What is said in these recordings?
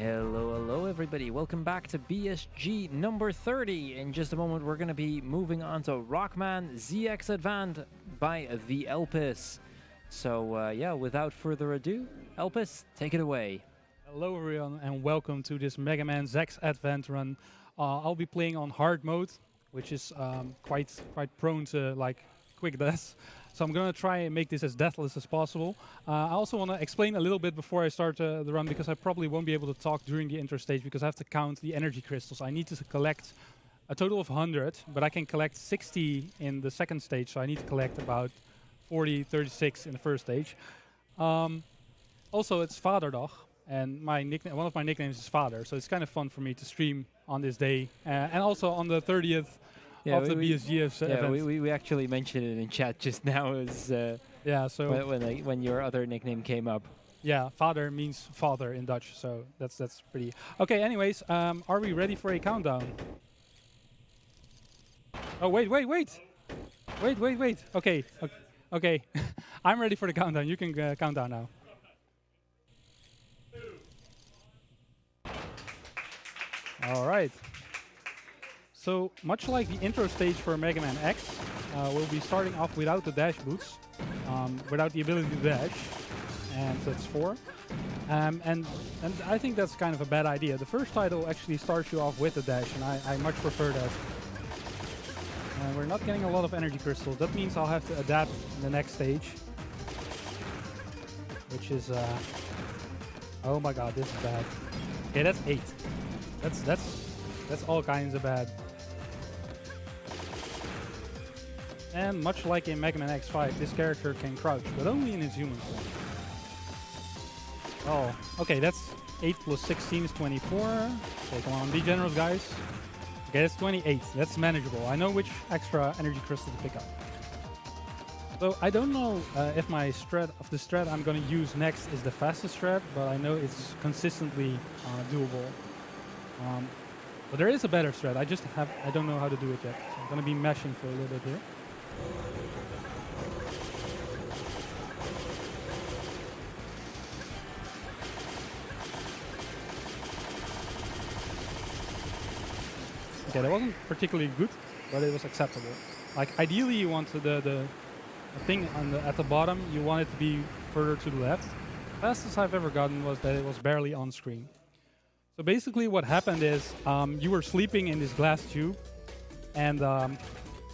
Hello, hello, everybody. Welcome back to BSG number 30. In just a moment, we're going to be moving on to Rockman ZX Advant by TheElpis. So, yeah, without further ado, Elpis, take it away. Hello everyone and welcome to this Mega Man ZX Advent run. I'll be playing on hard mode, which is quite prone to quick deaths. So I'm gonna try and make this as deathless as possible. I also want to explain a little bit before I start the run, because I probably won't be able to talk during the intro stage because I have to count the energy crystals. I need to collect a total of 100, but I can collect 60 in the second stage, so I need to collect about 36 in the first stage. Also, it's Vaderdag. And one of my nicknames is Father, so it's kind of fun for me to stream on this day, and also on the 30th of the BSG event. We actually mentioned it in chat just now. So when your other nickname came up. Yeah, Father means father in Dutch, so that's pretty. Okay, anyways, are we ready for a countdown? Oh wait. Okay. I'm ready for the countdown. You can count down now. All right. So much like the intro stage for Mega Man X, we'll be starting off without the dash boots, without the ability to dash, and that's 4. And I think that's kind of a bad idea. The first title actually starts you off with the dash, and I much prefer that. We're not getting a lot of energy crystals. That means I'll have to adapt in the next stage, which is oh my god, this is bad. Okay, that's 8. That's all kinds of bad. And much like in Mega Man X5, this character can crouch, but only in his human form. Oh, okay, that's 8 plus 16 is 24. Okay, come on, be generous, guys. Okay, that's 28. That's manageable. I know which extra energy crystal to pick up. So I don't know if my the strat I'm going to use next is the fastest strat, but I know it's consistently doable. But there is a better strat. I don't know how to do it yet. So I'm going to be meshing for a little bit here. Okay, that wasn't particularly good, but it was acceptable. Like ideally, you want the thing at the bottom. You want it to be further to the left. Fastest I've ever gotten was that it was barely on screen. So basically what happened is you were sleeping in this glass tube, and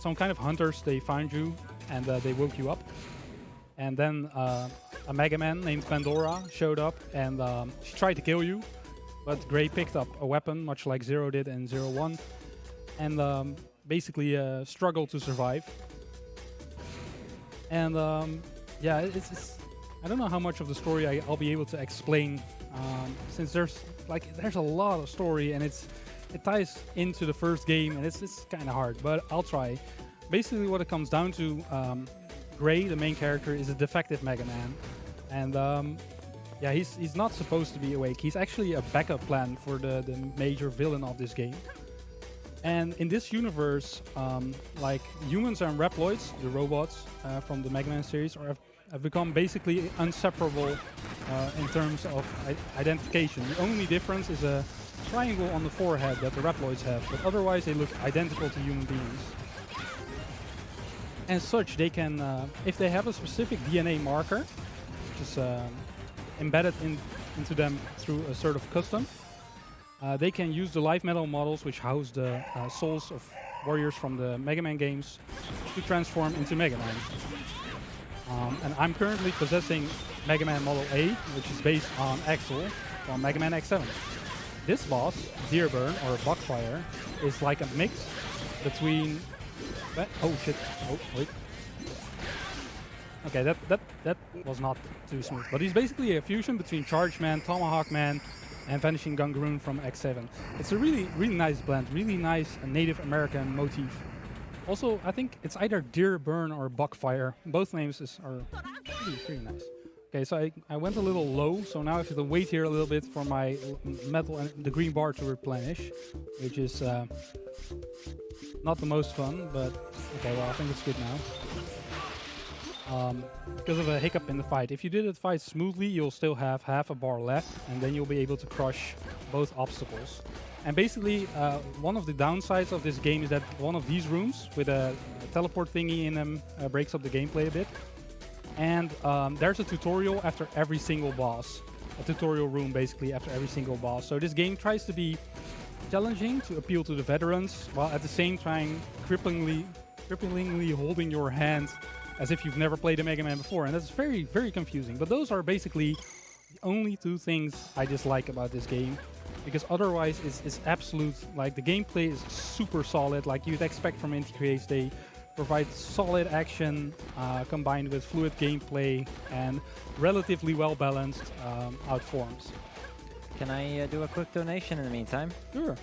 some kind of hunters, they found you, and they woke you up. And then a Mega Man named Pandora showed up, and she tried to kill you, but Gray picked up a weapon, much like Zero did in 01, and basically struggled to survive. And yeah, I don't know how much of the story I'll be able to explain, since there's a lot of story, and it ties into the first game, and it's kind of hard, but I'll try. Basically, what it comes down to, Gray, the main character, is a defective Mega Man, and yeah, he's not supposed to be awake. He's actually a backup plan for the major villain of this game. And in this universe, like humans and Reploids, the robots from the Mega Man series, have become basically inseparable in terms of identification. The only difference is a triangle on the forehead that the Reploids have, but otherwise they look identical to human beings. As such, they can, if they have a specific DNA marker, which is embedded into them through a sort of custom, they can use the live metal models, which house the souls of warriors from the Mega Man games, to transform into Mega Man. And I'm currently possessing Mega Man Model A, which is based on Axel from Mega Man X7. This boss, Deerburn or Buckfire, is like a mix between... Oh shit, oh wait. Okay, that was not too smooth. But he's basically a fusion between Charge Man, Tomahawk Man, and Vanishing Gungaroon from X7. It's a really nice blend, really nice Native American motif. Also, I think it's either Deerburn or Buckfire. Both names are pretty nice. Okay, so I went a little low, so now I have to wait here a little bit for my metal and the green bar to replenish, which is not the most fun, but okay, well, I think it's good now. because of a hiccup in the fight. If you did the fight smoothly, you'll still have half a bar left, and then you'll be able to crush both obstacles. And basically, one of the downsides of this game is that one of these rooms with a teleport thingy in them breaks up the gameplay a bit. And there's a tutorial after every single boss. A tutorial room, basically, after every single boss. So this game tries to be challenging to appeal to the veterans, while at the same time cripplingly holding your hand as if you've never played a Mega Man before. And that's very, very confusing. But those are basically the only two things I dislike about this game. Because otherwise, it's absolute, like, the gameplay is super solid, like you'd expect from Inti Creates. They provide solid action combined with fluid gameplay and relatively well-balanced out forms. Can I do a quick donation in the meantime? Sure.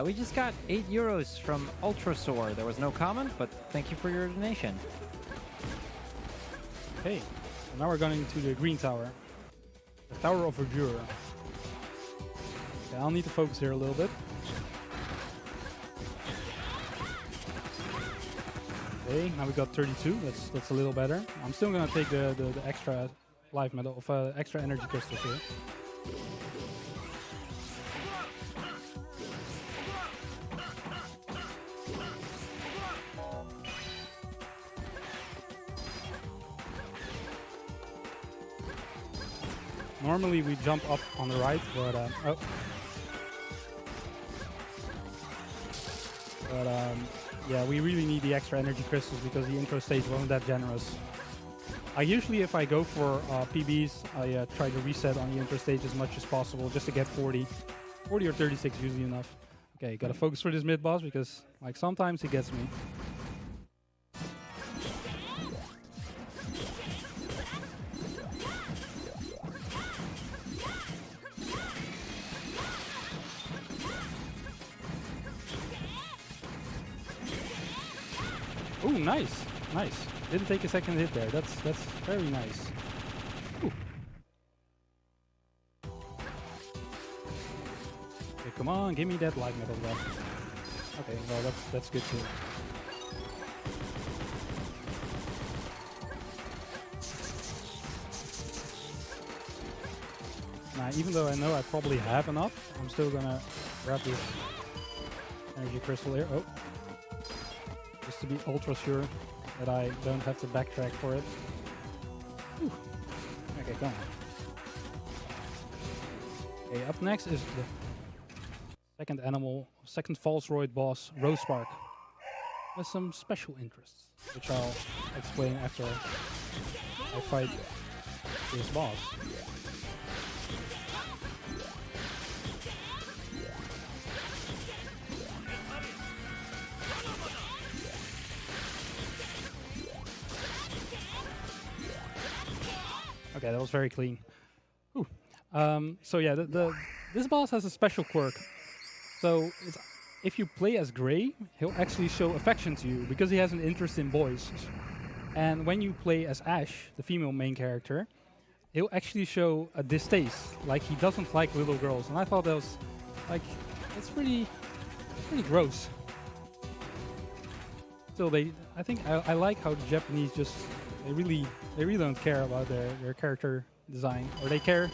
We just got €8 from Ultrasaur. There was no comment, but thank you for your donation. Okay, so now we're going to the green tower. The Tower of Verdure. Okay, I'll need to focus here a little bit. Okay, now we got 32. That's a little better. I'm still gonna take the extra life medal of extra energy crystals here. Normally we jump up on the right, but yeah, we really need the extra energy crystals because the intro stage wasn't that generous. Usually if I go for PBs, I try to reset on the intro stage as much as possible just to get 40. 40 or 36 is usually enough. Okay, gotta focus for this mid boss because like sometimes he gets me. Ooh, nice, nice. Didn't take a second hit there. That's very nice. Ooh. Okay, come on, give me that light metal left. Okay, well that's good too. Now, even though I know I probably have enough, I'm still gonna grab this energy crystal here. Oh. Just to be ultra sure that I don't have to backtrack for it. Whew. Okay, come on. Okay, up next is the second Falsroid boss, Rosespark, with some special interests, which I'll explain after I fight this boss. Okay, that was very clean. So yeah, this boss has a special quirk. So if you play as Gray, he'll actually show affection to you because he has an interest in boys. And when you play as Ash, the female main character, he'll actually show a distaste, like he doesn't like little girls. And I thought that was like, that's pretty gross. Still, I think I like how the Japanese just they really don't care about their character design, or they care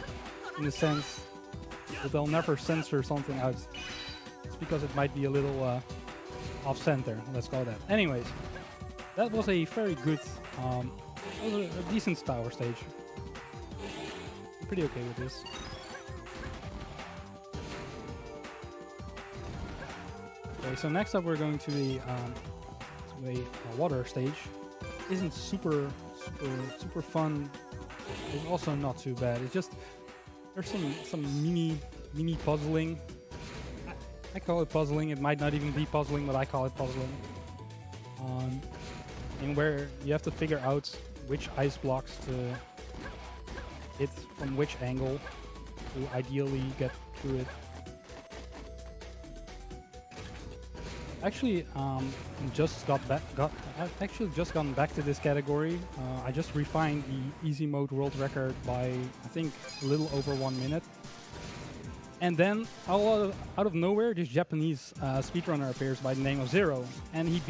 in the sense that they'll never censor something out just because it might be a little off center. Let's call that. Anyways, that was a very good, a decent tower stage. I'm pretty okay with this. Okay, so next up we're going to a water stage. Isn't super fun. It's also not too bad. It's just there's some mini puzzling. I call it puzzling. It might not even be puzzling, but I call it puzzling. And where you have to figure out which ice blocks to hit from which angle to ideally get through it. Actually, I've actually just gotten back to this category. I just refined the easy mode world record by I think a little over 1 minute. And then out of nowhere, this Japanese speedrunner appears by the name of Zero, and he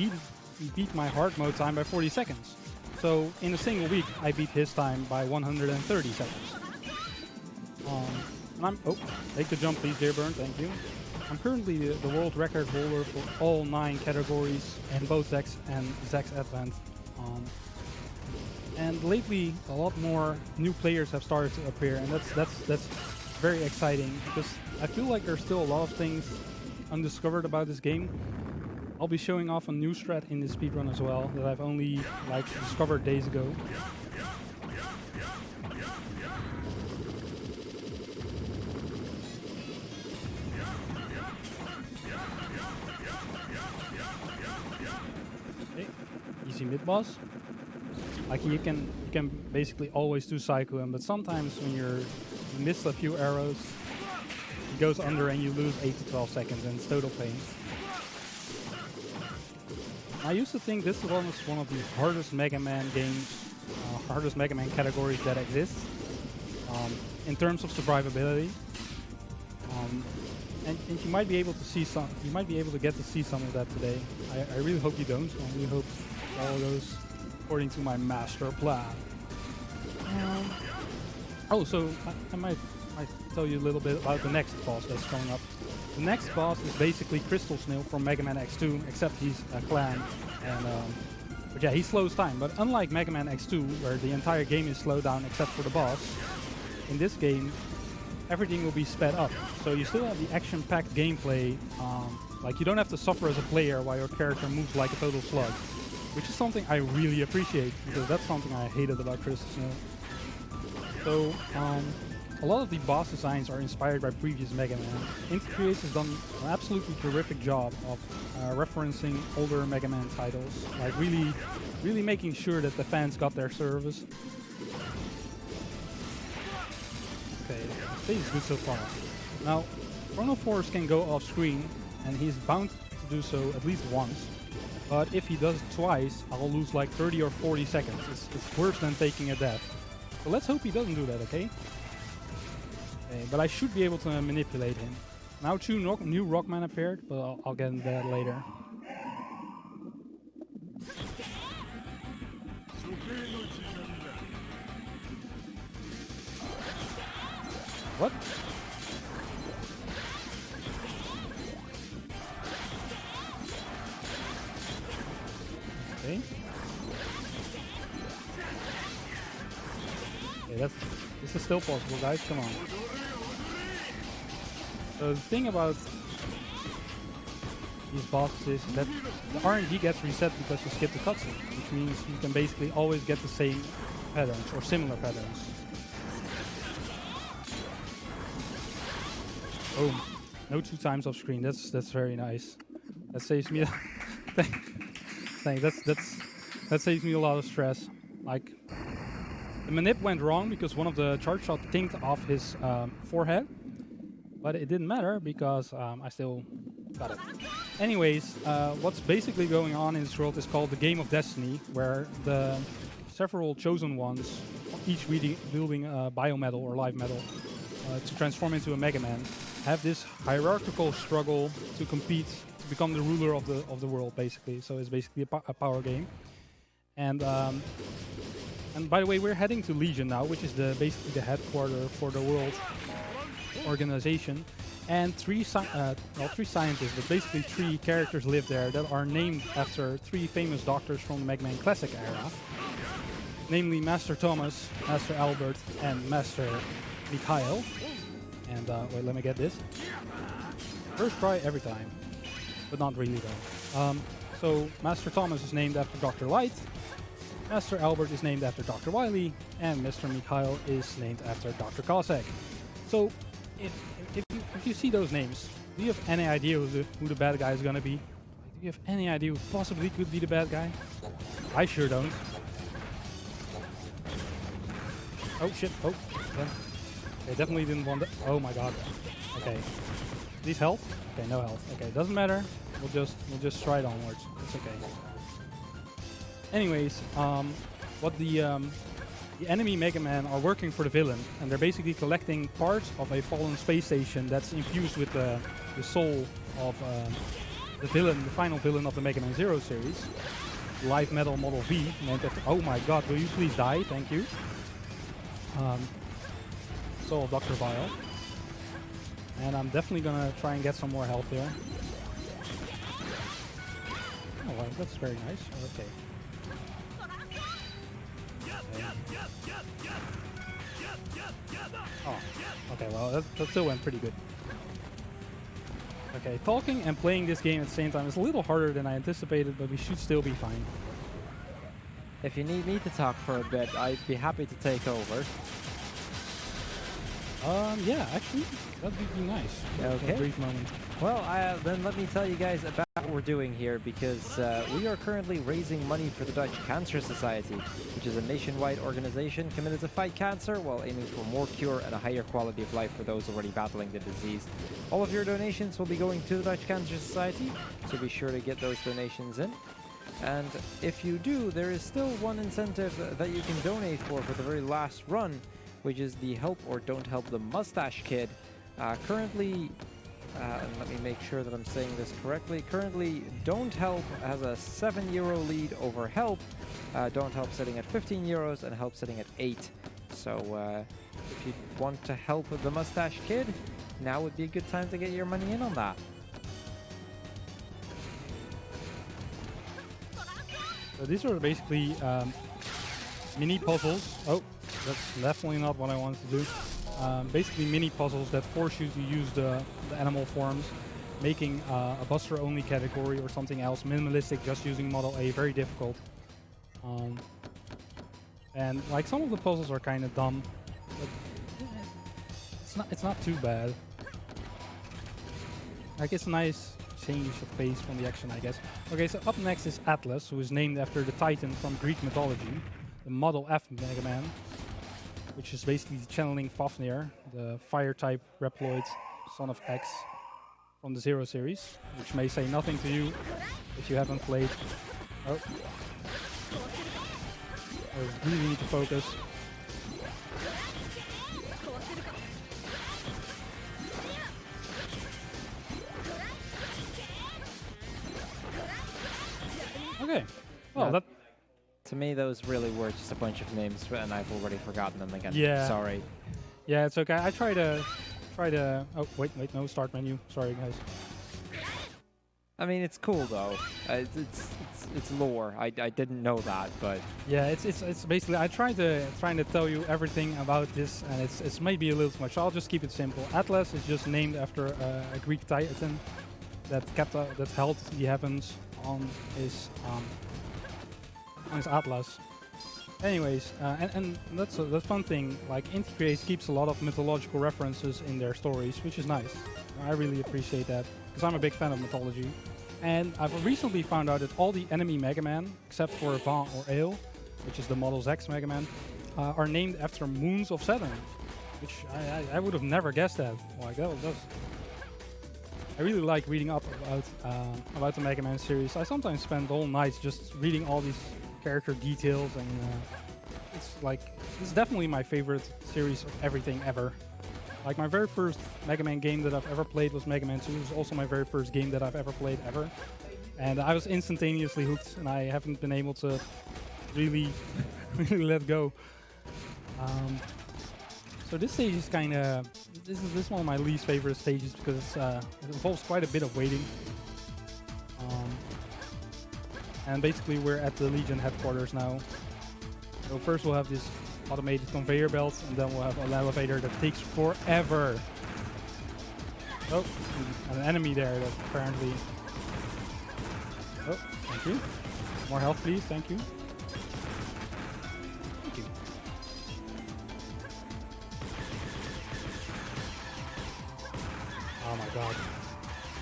beat my hard mode time by 40 seconds. So in a single week, I beat his time by 130 seconds. And make the jump please, Dearburn, thank you. I'm currently the world record holder for all 9 categories in both Zex and Zex Advent. And lately, a lot more new players have started to appear, and that's very exciting because I feel like there's still a lot of things undiscovered about this game. I'll be showing off a new strat in the speedrun as well that I've only discovered days ago. Okay, easy mid boss. Like you can basically always do Psycho him, but sometimes when you miss a few arrows, he goes under and you lose 8 to 12 seconds, and it's total pain. I used to think this was one of the hardest Mega Man games, hardest Mega Man categories that exist in terms of survivability. And you might be able to see some. You might be able to get to see some of that today. I really hope you don't. I really hope all goes according to my master plan. So I might tell you a little bit about the next boss that's coming up. The next boss is basically Crystal Snail from Mega Man X2, except he's a clan, and but yeah, he slows time. But unlike Mega Man X2, where the entire game is slowed down except for the boss, in this game, everything will be sped up. So you still have the action-packed gameplay. Like you don't have to suffer as a player while your character moves like a total slug, which is something I really appreciate because that's something I hated about Crystal Snail. So. A lot of the boss designs are inspired by previous Mega Man. Intercreates has done an absolutely terrific job of referencing older Mega Man titles, like really making sure that the fans got their service. Okay, the stage is good so far. Now, Chrono Force can go off screen, and he's bound to do so at least once. But if he does it twice, I'll lose like 30 or 40 seconds. It's worse than taking a death. So let's hope he doesn't do that, okay? But I should be able to manipulate him. Now 2 new Rockman appeared, but I'll get into that later. What? Okay. Okay, this is still possible, guys. Come on. So the thing about these bosses is that the RNG gets reset because you skip the cutscene, which means you can basically always get the same patterns or similar patterns. Boom. No 2 times off screen. That's very nice. That saves me. That saves me a lot of stress. Like the manip went wrong because one of the charge shots tinged off his forehead. But it didn't matter because I still got it. Anyways, what's basically going on in this world is called the Game of Destiny, where the several chosen ones, each wielding biometal or live metal, to transform into a Mega Man, have this hierarchical struggle to compete to become the ruler of the world, basically. So it's basically a power game. And by the way, we're heading to Legion now, which is basically the headquarters for the world organization, and three scientists, but basically 3 characters live there that are named after 3 famous doctors from the Mega Man Classic era, namely Master Thomas, Master Albert, and Master Mikhail. And wait, let me get this. First try every time, but not really though. So Master Thomas is named after Dr. Light, Master Albert is named after Dr. Wily, and Mr. Mikhail is named after Dr. Cossack. So if you see those names, do you have any idea who the bad guy is gonna be? Do you have any idea who possibly could be the bad guy? I sure don't. Oh shit! Oh, yeah. Okay, definitely didn't want that. Oh my god. Okay. These health? Okay, no health. Okay, doesn't matter. We'll just stride onwards. It's okay. Anyways, what the enemy Mega Man are working for the villain, and they're basically collecting parts of a fallen space station that's infused with the soul of the villain, the final villain of the Mega Man Zero series. live metal Model V. Named after, oh my god, will you please die? Thank you. Soul of Dr. Vile. And I'm definitely gonna try and get some more health there. Oh, wow, that's very nice. Okay. Oh, okay, well, that still went pretty good. Okay, talking and playing this game at the same time is a little harder than I anticipated, but we should still be fine. If you need me to talk for a bit, I'd be happy to take over. Yeah, actually, that would be nice. Okay. For a brief moment. Well, then let me tell you guys about what we're doing here, because we are currently raising money for the Dutch Cancer Society, which is a nationwide organization committed to fight cancer while aiming for more cure and a higher quality of life for those already battling the disease. All of your donations will be going to the Dutch Cancer Society, so be sure to get those donations in. And if you do, there is still one incentive that you can donate for the very last run, which is the Help or Don't Help the Mustache Kid. Currently, and let me make sure that I'm saying this correctly. Currently, Don't Help has a €7 lead over Help. Don't Help sitting at €15 and Help sitting at 8. So if you want to help the Mustache Kid, now would be a good time to get your money in on that. So these are basically mini puzzles. Oh, that's definitely not what I wanted to do. Basically mini puzzles that force you to use the animal forms, making a Buster only category or something else minimalistic, just using Model A, very difficult. And like some of the puzzles are kind of dumb, but it's not too bad. Like, it's a nice change of pace from the action, I guess. Okay, so up next is Atlas, who is named after the Titan from Greek mythology, the Model F Mega Man, which is basically channeling Fafnir, the fire-type Reploid son of X from the Zero series, which may say nothing to you if you haven't played. Oh. I really need to focus. Okay. Well, that... To me, those really were just a bunch of names, and I've already forgotten them again. Yeah. Sorry. Yeah, it's okay. I try to... Oh, wait, no, start menu. Sorry, guys. I mean, it's cool though. It's lore. I didn't know that, but yeah, it's basically trying to tell you everything about this, and it's maybe a little too much. So I'll just keep it simple. Atlas is just named after a Greek Titan that held the heavens on his Atlas. Anyways, and that's the fun thing. Like, Inti Creates keeps a lot of mythological references in their stories, which is nice. I really appreciate that, because I'm a big fan of mythology. And I've recently found out that all the enemy Mega Man, except for Van or Ale, which is the Model X Mega Man, are named after moons of Saturn, which I would have never guessed that. Like, I really like reading up about the Mega Man series. I sometimes spend whole nights just reading all these character details, and it's definitely my favorite series of everything ever. Like, my very first Mega Man game that I've ever played was Mega Man 2. It was also my very first game that I've ever played ever. And I was instantaneously hooked, and I haven't been able to really, really let go. So this stage is kind of... This is one of my least favorite stages, because it involves quite a bit of waiting. And basically we're at the Legion headquarters now. So first we'll have this automated conveyor belt, and then we'll have an elevator that takes forever. Oh, and an enemy there that apparently... Oh, thank you. More health, please. Thank you. Thank you. Oh my god.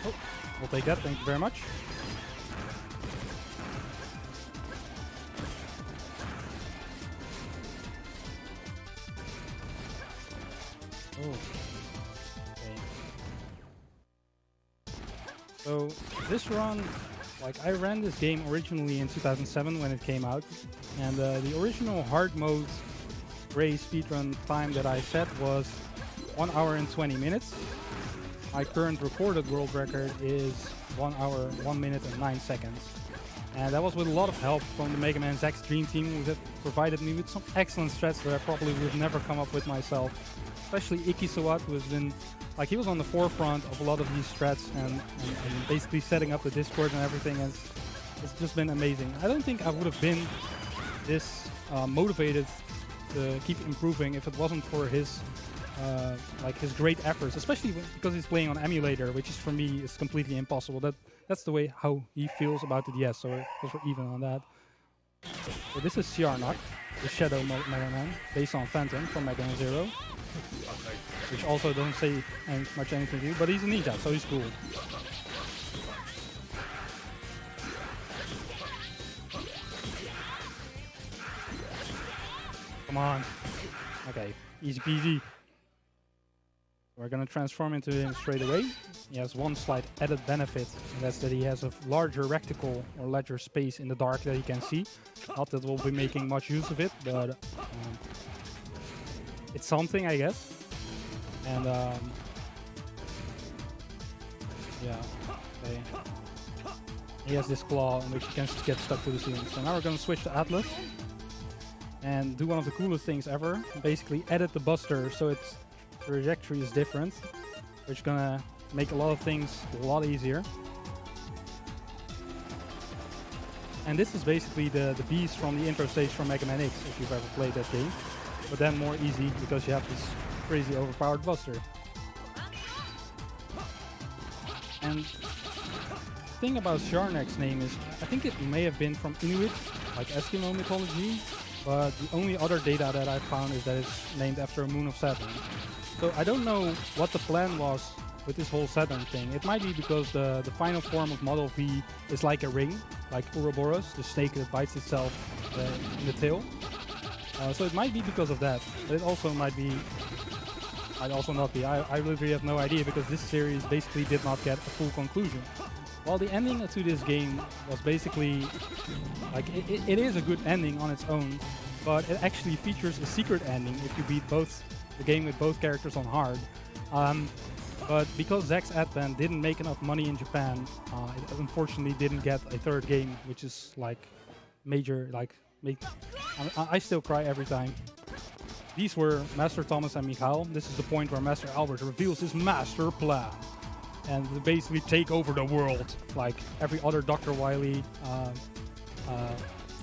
Oh, we'll take that. Thank you very much. So this run, like, I ran this game originally in 2007 when it came out, and the original hard mode race speedrun time that I set was 1 hour and 20 minutes. My current recorded world record is 1 hour, 1 minute and 9 seconds. And that was with a lot of help from the Mega Man X Dream Team, who provided me with some excellent strats that I probably would have never come up with myself. Especially Ikisawat, who has been, like, he was on the forefront of a lot of these strats and basically setting up the Discord and everything. And it's just been amazing. I don't think I would have been this motivated to keep improving if it wasn't for his his great efforts, especially because he's playing on emulator, which is for me is completely impossible. That's the way how he feels about the DS, so we're even on that. So this is Sjarnak, the Shadow Mega Man, based on Phantom from Mega Man Zero, which also doesn't say much anything to you, but he's a ninja, so he's cool. Come on. Okay, easy peasy. We're gonna transform into him straight away. He has one slight added benefit, and that's that he has a larger reticle or larger space in the dark that he can see. Not that we'll be making much use of it, but it's something, I guess. And yeah, okay. He has this claw in which he can get stuck to the ceiling. So now we're gonna switch to Atlas and do one of the coolest things ever. Basically edit the buster so its trajectory is different, which is gonna make a lot of things a lot easier. And this is basically the beast from the intro stage from Mega Man X, if you've ever played that game. But then more easy because you have this crazy overpowered buster. And the thing about Sjarnak's name is, I think it may have been from Inuit, like Eskimo mythology, but the only other data that I found is that it's named after a moon of Saturn. So I don't know what the plan was with this whole Saturn thing. It might be because the final form of Model V is like a ring, like Ouroboros, the snake that bites itself in the tail. So it might be because of that, but it also might also not be. I really have no idea because this series basically did not get a full conclusion. While the ending to this game was basically, like, it is a good ending on its own, but it actually features a secret ending if you beat the game with both characters on hard. But because Zack's Advent didn't make enough money in Japan, it unfortunately didn't get a third game, which is like major, like, I still cry every time. These were Master Thomas and Mikhail. This is the point where Master Albert reveals his master plan and to basically take over the world, like every other Dr. Wily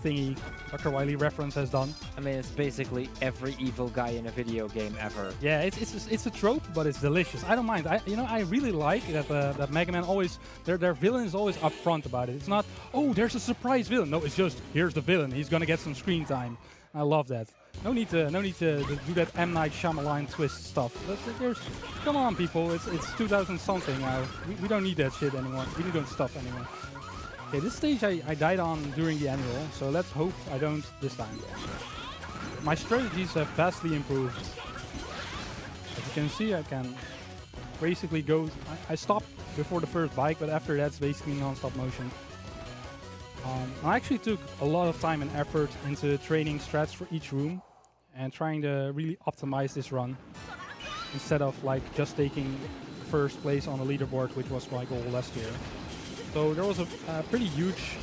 thingy Dr. Wily reference has done. I mean, it's basically every evil guy in a video game ever. Yeah, it's a trope, but it's delicious. I don't mind. I really like that Mega Man always their villain is always upfront about it. It's not, oh, there's a surprise villain. No, it's just, here's the villain. He's gonna get some screen time. I love that. No need to do that M. Night Shyamalan twist stuff. Come on, people. It's 2000 something now. We don't need that shit anymore. We don't need stuff anymore. Okay, this stage I died on during the annual, so let's hope I don't this time. My strategies have vastly improved. As you can see, I can basically go. I stop before the first bike, but after that's basically non-stop motion. I actually took a lot of time and effort into training strats for each room and trying to really optimize this run instead of like just taking first place on the leaderboard, which was my goal last year. So there was a pretty huge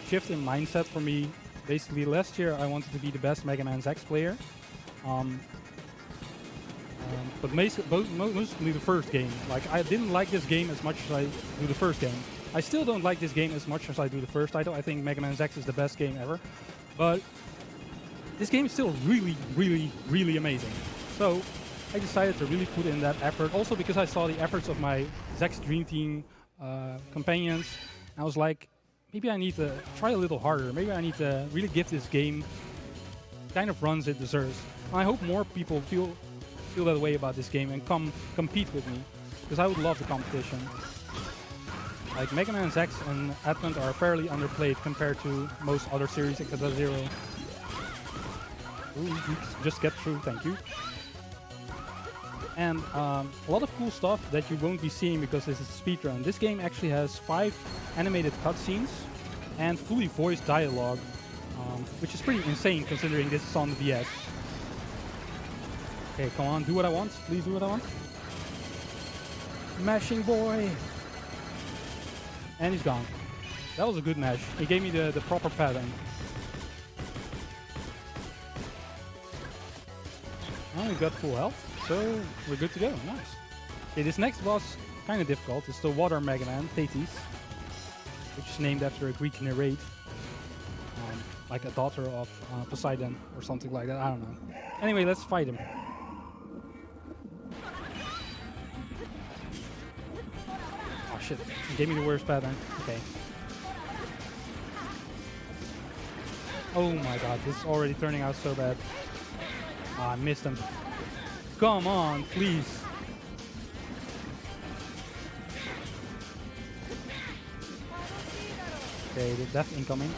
shift in mindset for me. Basically, last year I wanted to be the best Mega Man X player, but mostly the first game. Like, I didn't like this game as much as I do the first game. I still don't like this game as much as I do the first title. I think Mega Man X is the best game ever, but this game is still really, really, really amazing. So I decided to really put in that effort. Also because I saw the efforts of my Zack's Dream Team companions. I was like, maybe I need to try a little harder. Maybe I need to really give this game the kind of runs it deserves. And I hope more people feel that way about this game and come compete with me, because I would love the competition. Like, Mega Man X and Advent are fairly underplayed compared to most other series except for Zero. Ooh, just get through, thank you. And a lot of cool stuff that you won't be seeing because this is a speedrun. This game actually has 5 animated cutscenes and fully voiced dialogue, which is pretty insane considering this is on the DS. Okay, come on, do what I want. Please do what I want. Mashing boy! And he's gone. That was a good match. He gave me the proper pattern. Well, we got full health, so we're good to go. Nice. Okay, this next boss kind of difficult. It's the Water Mega Man, TheElpis, which is named after a Greek narrate, like a daughter of Poseidon or something like that. I don't know. Anyway, let's fight him. Oh shit! He gave me the worst pattern. Okay. Oh my god, this is already turning out so bad. I missed him. Come on, please. Okay, the death incoming.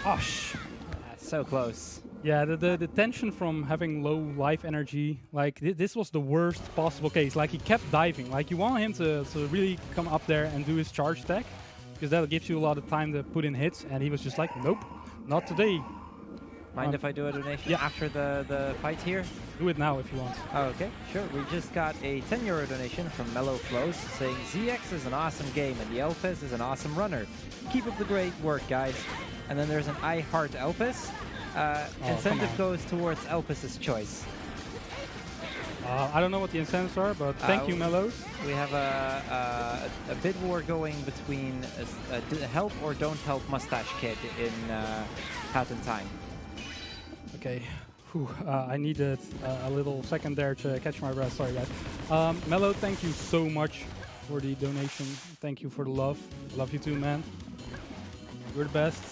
Oh, so close. Yeah, the tension from having low life energy, like this was the worst possible case. Like he kept diving. Like you want him to really come up there and do his charge attack, because that gives you a lot of time to put in hits, and he was just like, nope, not today. Mind if I do a donation after the fight here? Do it now if you want. Oh, okay, sure. We just got a 10 euro donation from Mellow Flows saying ZX is an awesome game and TheElpis is an awesome runner. Keep up the great work, guys. And then there's an I Heart Elpis. Incentive goes towards Elpis's choice. I don't know what the incentives are, but thank you, Mellows. We have a bid war going between a help or don't help mustache kid in Hat in Time. Okay. Whew, I needed a little second there to catch my breath. Sorry, guys. Mellow, thank you so much for the donation. Thank you for the love. Love you too, man. You're the best.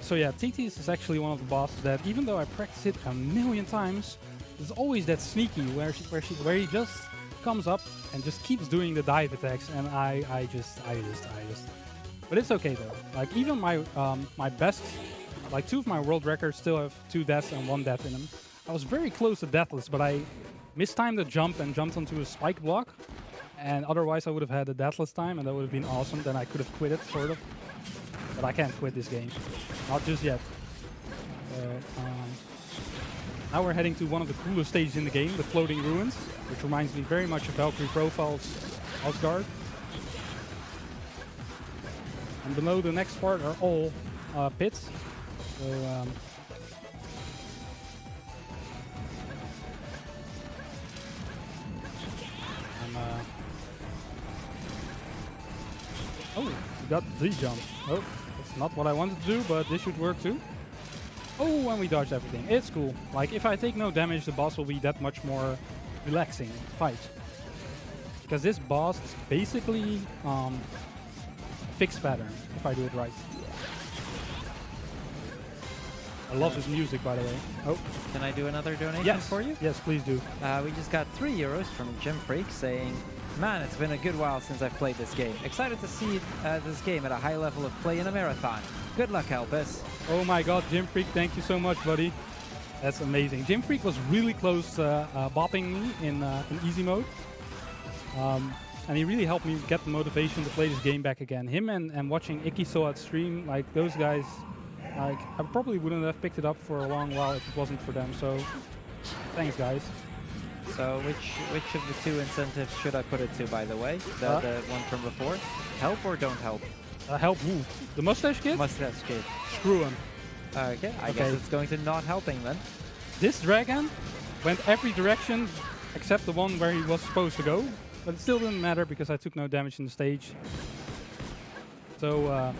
So yeah, TheElpis is actually one of the bosses that, even though I practice it a million times, there's always that sneaky where he just comes up and just keeps doing the dive attacks, and I just. But it's okay though. Like even my my best, like 2 of my world records still have 2 deaths and 1 death in them. I was very close to deathless, but I mistimed the jump and jumped onto a spike block, and otherwise I would have had a deathless time, and that would have been awesome. Then I could have quit it, sort of. But I can't quit this game. Not just yet. Now we're heading to one of the coolest stages in the game, the Floating Ruins, which reminds me very much of Valkyrie Profile's Asgard. And below the next part are all pits. So, oh, we got the jump. Oh, that's not what I wanted to do, but this should work too. Oh, and we dodged everything. It's cool. Like, if I take no damage, the boss will be that much more relaxing to fight. Because this boss is basically fixed pattern, if I do it right. I love his music, by the way. Oh, can I do another donation for you? Yes, please do. We just got 3 euros from Jim Freak saying, man, it's been a good while since I've played this game. Excited to see this game at a high level of play in a marathon. Good luck, Elpis. Oh my god, Jim Freak, thank you so much, buddy. That's amazing. Jim Freak was really close bopping me in easy mode. And he really helped me get the motivation to play this game back again. Him and watching Ikisoat stream, like those guys, like I probably wouldn't have picked it up for a long while if it wasn't for them. So thanks, guys. So which of the 2 incentives should I put it to, by the way? The one from before? Help or don't help? Help who? The mustache kid? Mustache kid. Screw him. Okay, I guess it's going to not helping then. This dragon went every direction except the one where he was supposed to go. But it still didn't matter because I took no damage in the stage. So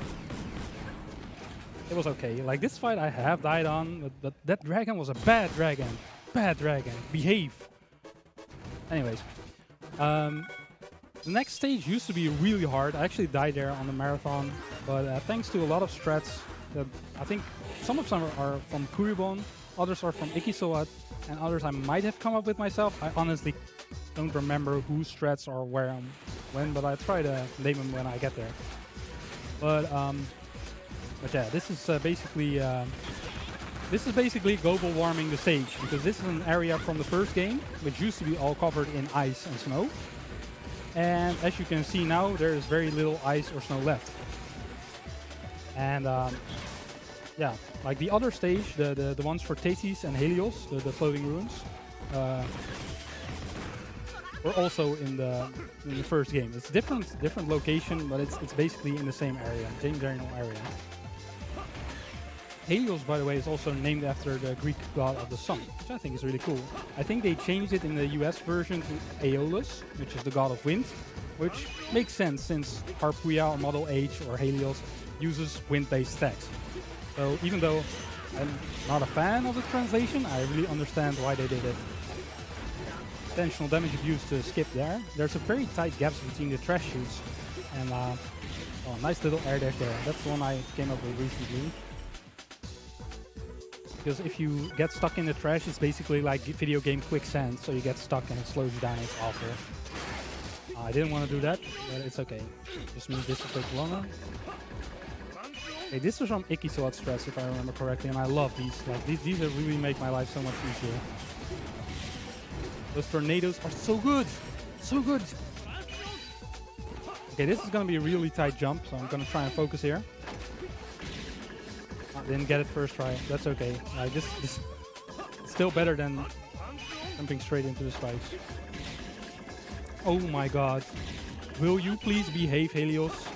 it was okay. Like this fight I have died on, but that dragon was a bad dragon. Bad dragon. Behave. Anyways. The next stage used to be really hard. I actually died there on the marathon, but thanks to a lot of strats, that I think some of them are from Kuribon, others are from Ikisoat, and others I might have come up with myself. I honestly don't remember whose strats are where and when, but I try to name them when I get there. But yeah, this is basically global warming the stage, because this is an area from the first game, which used to be all covered in ice and snow. And as you can see now, there is very little ice or snow left. And yeah, like the other stage, the ones for TheElpis and Helios, the floating ruins, were also in the first game. It's different location, but it's basically in the same area, same general area. Helios, by the way, is also named after the Greek god of the sun, which I think is really cool. I think they changed it in the US version to Aeolus, which is the god of wind, which makes sense since Harpuia or Model H or Helios uses wind-based text. So even though I'm not a fan of the translation, I really understand why they did it. Intentional damage abuse to skip there. There's a very tight gaps between the trash chutes, and oh, nice little air dash there. That's the one I came up with recently. Because if you get stuck in the trash, it's basically like video game quicksand, so you get stuck and it slows you down. It's awful. I didn't want to do that, but it's okay. Just means this will take longer. Okay, this was from Icky Stress, if I remember correctly, and I love these. Like these really make my life so much easier. Those tornadoes are so good, so good. Okay, this is gonna be a really tight jump, so I'm gonna try and focus here. Didn't get it first try. That's okay. This is still better than jumping straight into the spikes. Oh my god. Will you please behave, Helios?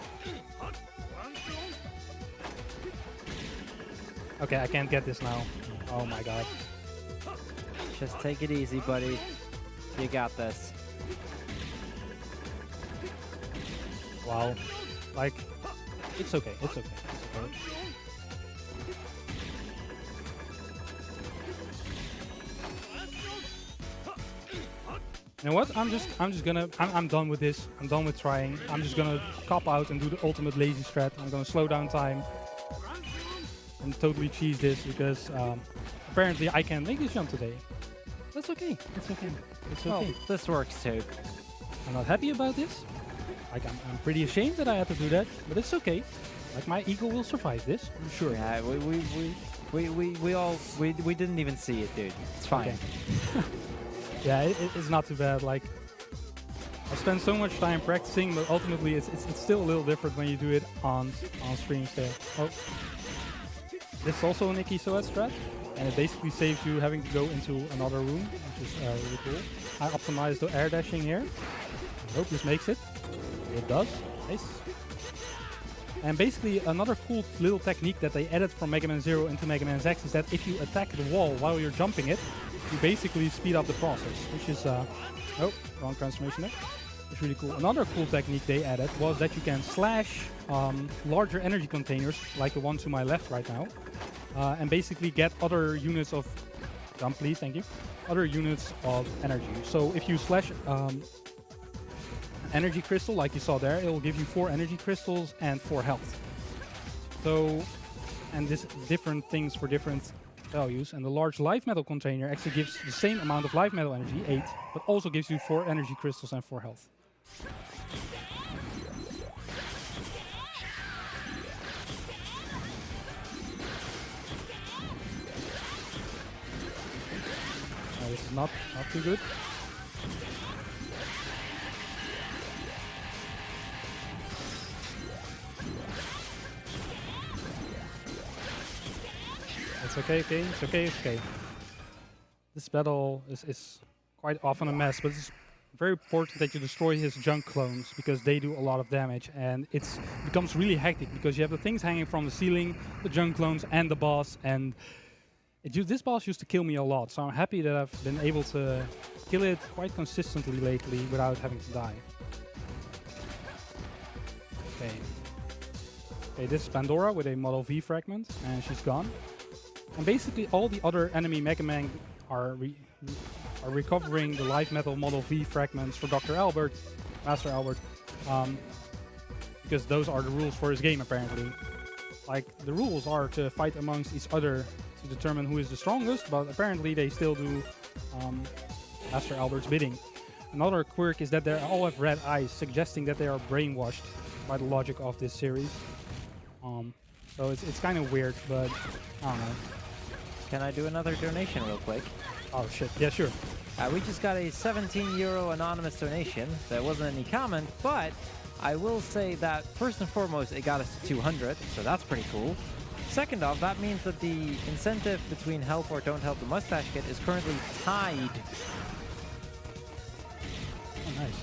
Okay, I can't get this now. Oh my god. Just take it easy, buddy. You got this. Wow. Like, it's okay. It's okay. It's okay. You know what? I'm done with this. I'm done with trying. I'm just gonna cop out and do the ultimate lazy strat. I'm gonna slow down time and totally cheese this because apparently I can make this jump today. That's okay. It's okay. It's okay. Well, this works too. I'm not happy about this. Like I'm pretty ashamed that I had to do that, but it's okay. Like my ego will survive this. I'm sure. Yeah, we didn't even see it, dude. It's fine. Okay. Yeah, it's not too bad. Like, I spend so much time practicing, but ultimately it's still a little different when you do it on stream still. Oh. This is also an Icky Soet strat, and it basically saves you having to go into another room, which is really cool. I optimized the air dashing here. I hope this makes it. It does. Nice. And basically another cool little technique that they added from Mega Man Zero into Mega Man X is that if you attack the wall while you're jumping it, you basically speed up the process, which is, oh, wrong transformation there. It's really cool. Another cool technique they added was that you can slash larger energy containers, like the one to my left right now, and basically get other units of, jump please, thank you, other units of energy. So if you slash an energy crystal, like you saw there, it will give you 4 energy crystals and 4 health. So, and this different things for different values, and the large life metal container actually gives the same amount of life metal energy, 8, but also gives you 4 energy crystals and 4 health. This is not too good. It's okay, it's okay. This battle is quite often a mess, but it's very important that you destroy his junk clones because they do a lot of damage, and it becomes really hectic because you have the things hanging from the ceiling, the junk clones, and the boss, and this boss used to kill me a lot, so I'm happy that I've been able to kill it quite consistently lately without having to die. Okay, this is Pandora with a Model V fragment, and she's gone. And basically all the other enemy Mega Man are recovering the life metal Model V fragments for Dr. Albert, Master Albert, because those are the rules for his game apparently. Like, the rules are to fight amongst each other to determine who is the strongest, but apparently they still do Master Albert's bidding. Another quirk is that they all have red eyes, suggesting that they are brainwashed by the logic of this series. So it's kind of weird, but I don't know. Can I do another donation real quick? Oh shit, yeah, sure. We just got a €17 anonymous donation. There wasn't any comment, but I will say that first and foremost, it got us to 200, so that's pretty cool. Second off, that means that the incentive between help or don't help the mustache kid is currently tied. Oh, nice.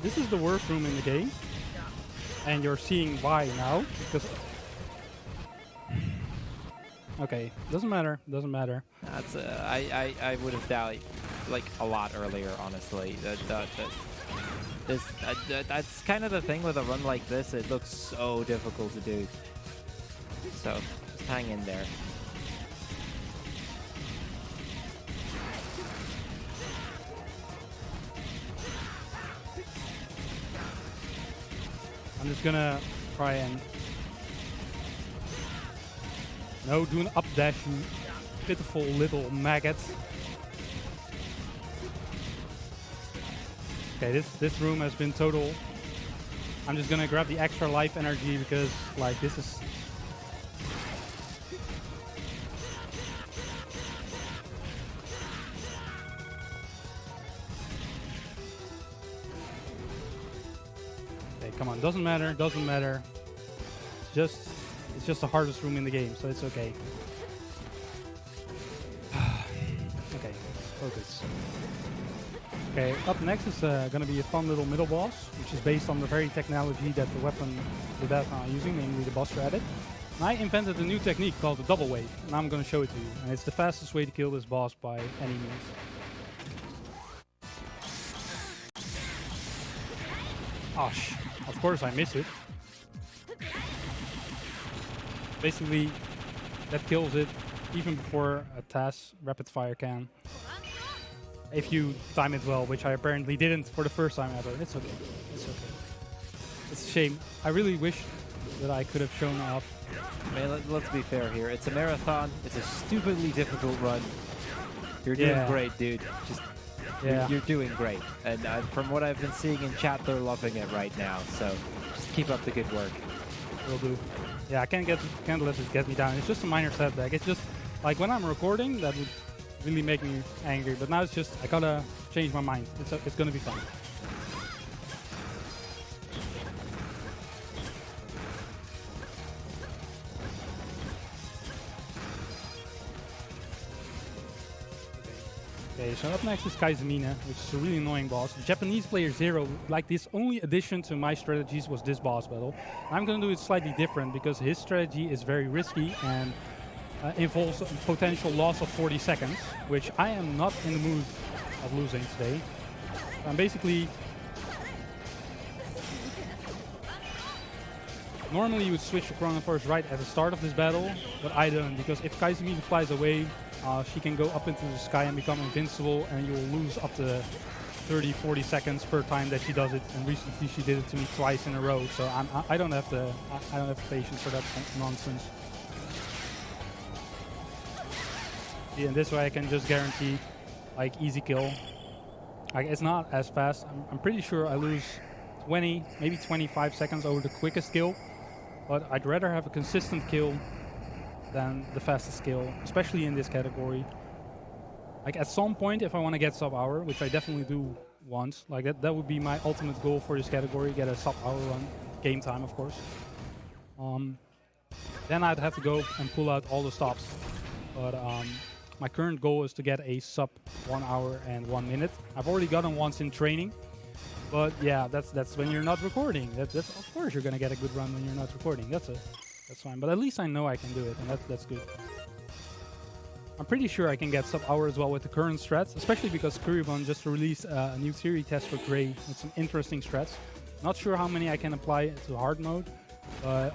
This is the worst room in the game, and you're seeing why now. Because okay, doesn't matter. Doesn't matter. That's I would have died like a lot earlier, honestly. That's kind of the thing with a run like this. It looks so difficult to do. So just hang in there. I'm just gonna try and no, do an up dash, you pitiful little maggot. Okay, this room has been total. I'm just gonna grab the extra life energy because like this is. Okay, come on, doesn't matter, doesn't matter. It's just the hardest room in the game, so it's okay. Okay, focus. Okay, up next is gonna be a fun little middle boss, which is based on the very technology that the weapon the death are using, namely the boss shredded. And I invented a new technique called the double wave, and I'm gonna show it to you. And it's the fastest way to kill this boss by any means. Osh, of course I miss it. Basically, that kills it even before a TAS rapid fire can. If you time it well, which I apparently didn't for the first time ever. It's okay. It's okay. It's a shame. I really wish that I could have shown up. Man, let's be fair here. It's a marathon. It's a stupidly difficult run. You're doing great, dude. Just you're doing great. And from what I've been seeing in chat, they're loving it right now. So just keep up the good work. Will do. Yeah, I can't let it get me down. It's just a minor setback. It's just like when I'm recording, that would really make me angry. But now it's just I gotta change my mind. It's gonna be fun. Okay, so up next is Kaizumina, which is a really annoying boss. The Japanese player Zero, like this only addition to my strategies was this boss battle. I'm gonna do it slightly different because his strategy is very risky and involves a potential loss of 40 seconds, which I am not in the mood of losing today. I'm basically... Normally you would switch to Chrono Force right at the start of this battle, but I don't, because if Kaizumina flies away, she can go up into the sky and become invincible, and you will lose up to 30-40 seconds per time that she does it. And recently she did it to me twice in a row, so I don't have the patience for that nonsense. Yeah, and this way I can just guarantee like easy kill. Like it's not as fast. I'm pretty sure I lose 20, maybe 25 seconds over the quickest kill, but I'd rather have a consistent kill than the fastest kill, especially in this category. Like at some point, if I want to get sub-hour, which I definitely do want, like that would be my ultimate goal for this category, get a sub-hour run, game time of course. Then I'd have to go and pull out all the stops. But my current goal is to get a sub 1 hour and 1 minute. I've already gotten once in training, but yeah, that's when you're not recording. That's of course you're gonna get a good run when you're not recording. That's fine. But at least I know I can do it, and that's good. I'm pretty sure I can get sub-hour as well with the current strats, especially because Kuribon just released a new theory test for Grey with some interesting strats. Not sure how many I can apply to hard mode, but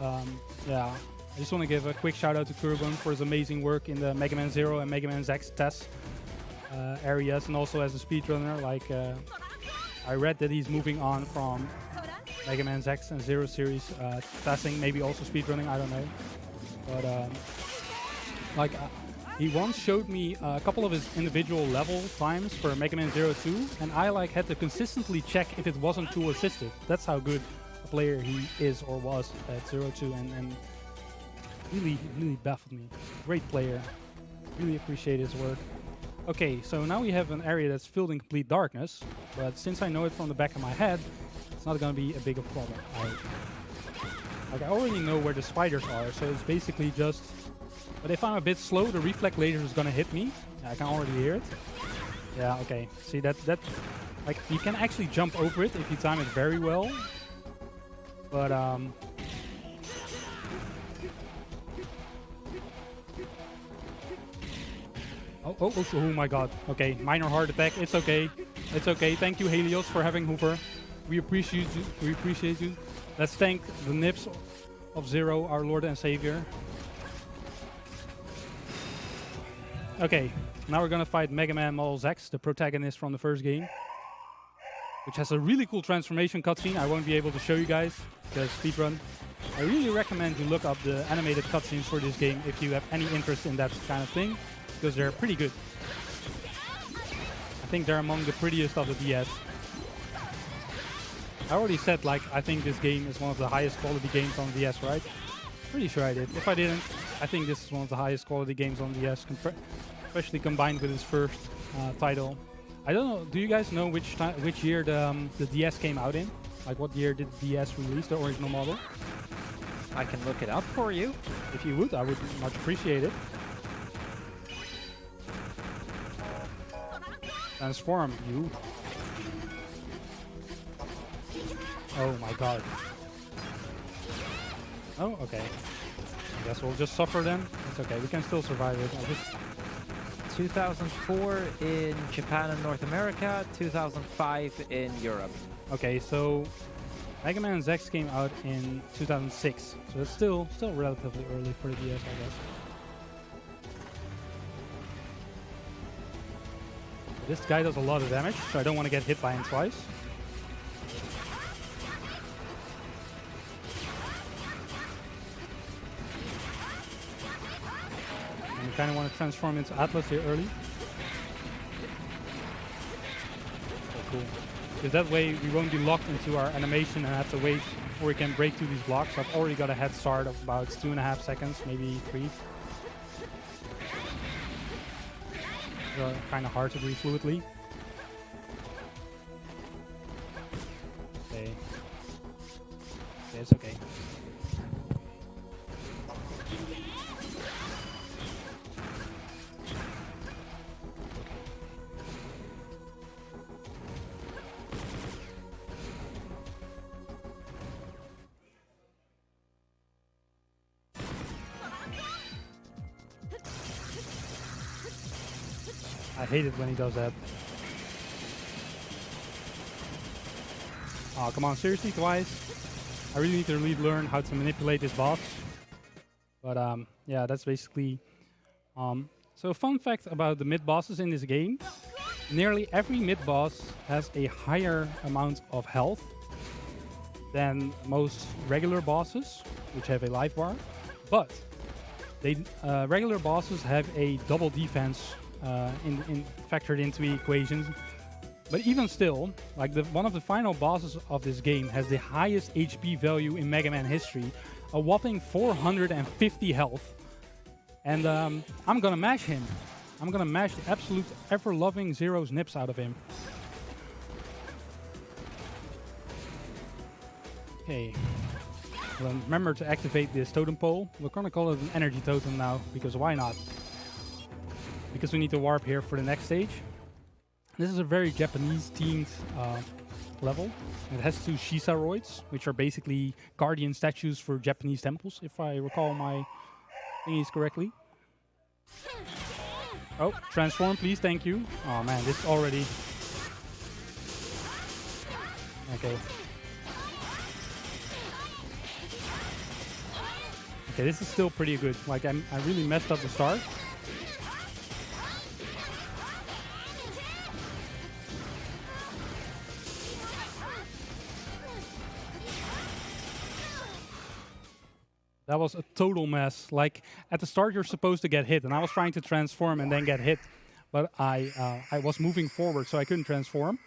yeah. I just want to give a quick shout out to Kuribon for his amazing work in the Mega Man 0 and Mega Man X test areas, and also as a speedrunner. Like I read that he's moving on from Mega Man X and 0 series testing, maybe also speedrunning, I don't know. But like he once showed me a couple of his individual level times for Mega Man 02, and I like had to consistently check if it wasn't tool assisted. That's how good a player he is or was at 02, and really baffled me. Great player. Really appreciate his work. Okay, so now we have an area that's filled in complete darkness, but since I know it from the back of my head, it's not going to be a big of a problem. Like, I already know where the spiders are, so it's basically just... But if I'm a bit slow, the reflect laser is gonna hit me. Yeah, I can already hear it. Yeah, okay. See, that... Like, you can actually jump over it if you time it very well. But, Oh my god. Okay, minor heart attack. It's okay. It's okay. Thank you, Helios, for having Hoover. We appreciate you. We appreciate you. Let's thank the nips of Zero, our Lord and Savior. Okay, now we're gonna fight Mega Man Model X, the protagonist from the first game, which has a really cool transformation cutscene. I won't be able to show you guys because speedrun. I really recommend you look up the animated cutscenes for this game if you have any interest in that kind of thing, because they're pretty good. I think they're among the prettiest of the DS. I already said, like, I think this game is one of the highest quality games on DS, right? Pretty sure I did. If I didn't, I think this is one of the highest quality games on DS, especially combined with its first title. I don't know, do you guys know which year the DS came out in? Like, what year did the DS release, the original model? I can look it up for you. If you would, I would much appreciate it. Transform, you. Oh my god. Oh, okay. I guess we'll just suffer then. It's okay, we can still survive it. 2004 in Japan and North America, 2005 in Europe. Okay, so Mega Man X came out in 2006, so it's still relatively early for the DS, I guess. This guy does a lot of damage, so I don't want to get hit by him twice. And we kind of want to transform into Atlas here early. So cool. Because that way we won't be locked into our animation and have to wait before we can break through these blocks. I've already got a head start of about 2.5 seconds, maybe 3. Kind of hard to breathe fluidly. Okay. Okay, it's okay. I hate it when he does that. Oh, come on, seriously, twice? I really need to learn how to manipulate this boss. But yeah, that's basically... So fun fact about the mid-bosses in this game. Nearly every mid-boss has a higher amount of health than most regular bosses, which have a life bar. But regular bosses have a double defense factored into the equations. But even still, like one of the final bosses of this game has the highest HP value in Mega Man history, a whopping 450 health. And I'm gonna mash him. I'm gonna mash the absolute ever-loving Zero's nips out of him. Okay. Well, remember to activate this totem pole. We're gonna call it an energy totem now, because why not? Because we need to warp here for the next stage. This is a very Japanese-themed level. It has 2 Shisaroids, which are basically guardian statues for Japanese temples, if I recall my thingies correctly. Oh, transform, please, thank you. Oh man, this already... Okay. Okay, this is still pretty good. Like, I really messed up the start. That was a total mess. Like, at the start you're supposed to get hit, and I was trying to transform and then get hit, but I was moving forward, so I couldn't transform.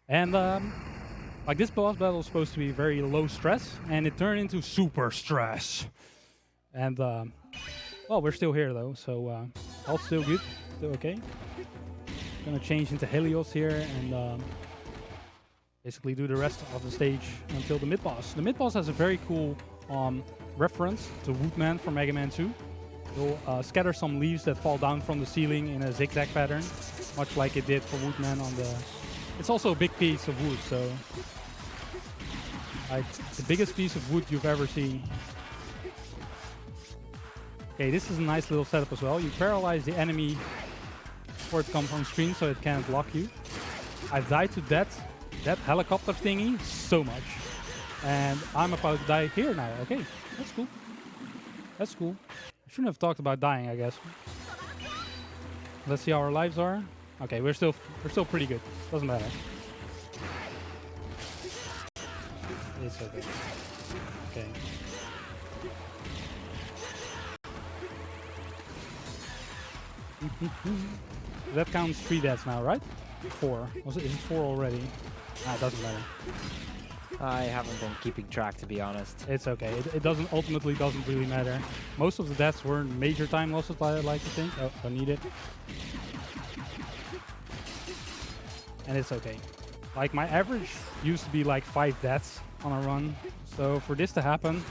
And like, this boss battle was supposed to be very low stress, and it turned into super stress. And well, we're still here though, so all still good, still okay. Gonna change into Helios here and basically do the rest of the stage until the mid-boss. The mid-boss has a very cool reference to Woodman from Mega Man 2. You'll scatter some leaves that fall down from the ceiling in a zigzag pattern, much like it did for Woodman on the... It's also a big piece of wood, so... like, the biggest piece of wood you've ever seen. Okay, this is a nice little setup as well. You paralyze the enemy before it comes on screen so it can't block you. I've died to that helicopter thingy so much. And I'm about to die here now. Okay, that's cool. That's cool. I shouldn't have talked about dying, I guess. Let's see how our lives are. Okay, we're still pretty good. Doesn't matter. It's okay. Okay. That counts 3 deaths now, right? 4. Is it 4 already? Ah, it doesn't matter. I haven't been keeping track, to be honest. It's okay. It doesn't ultimately doesn't really matter. Most of the deaths were major time losses, I like to think. Oh, don't need it. And it's okay. Like, my average used to be like 5 deaths on a run. So for this to happen,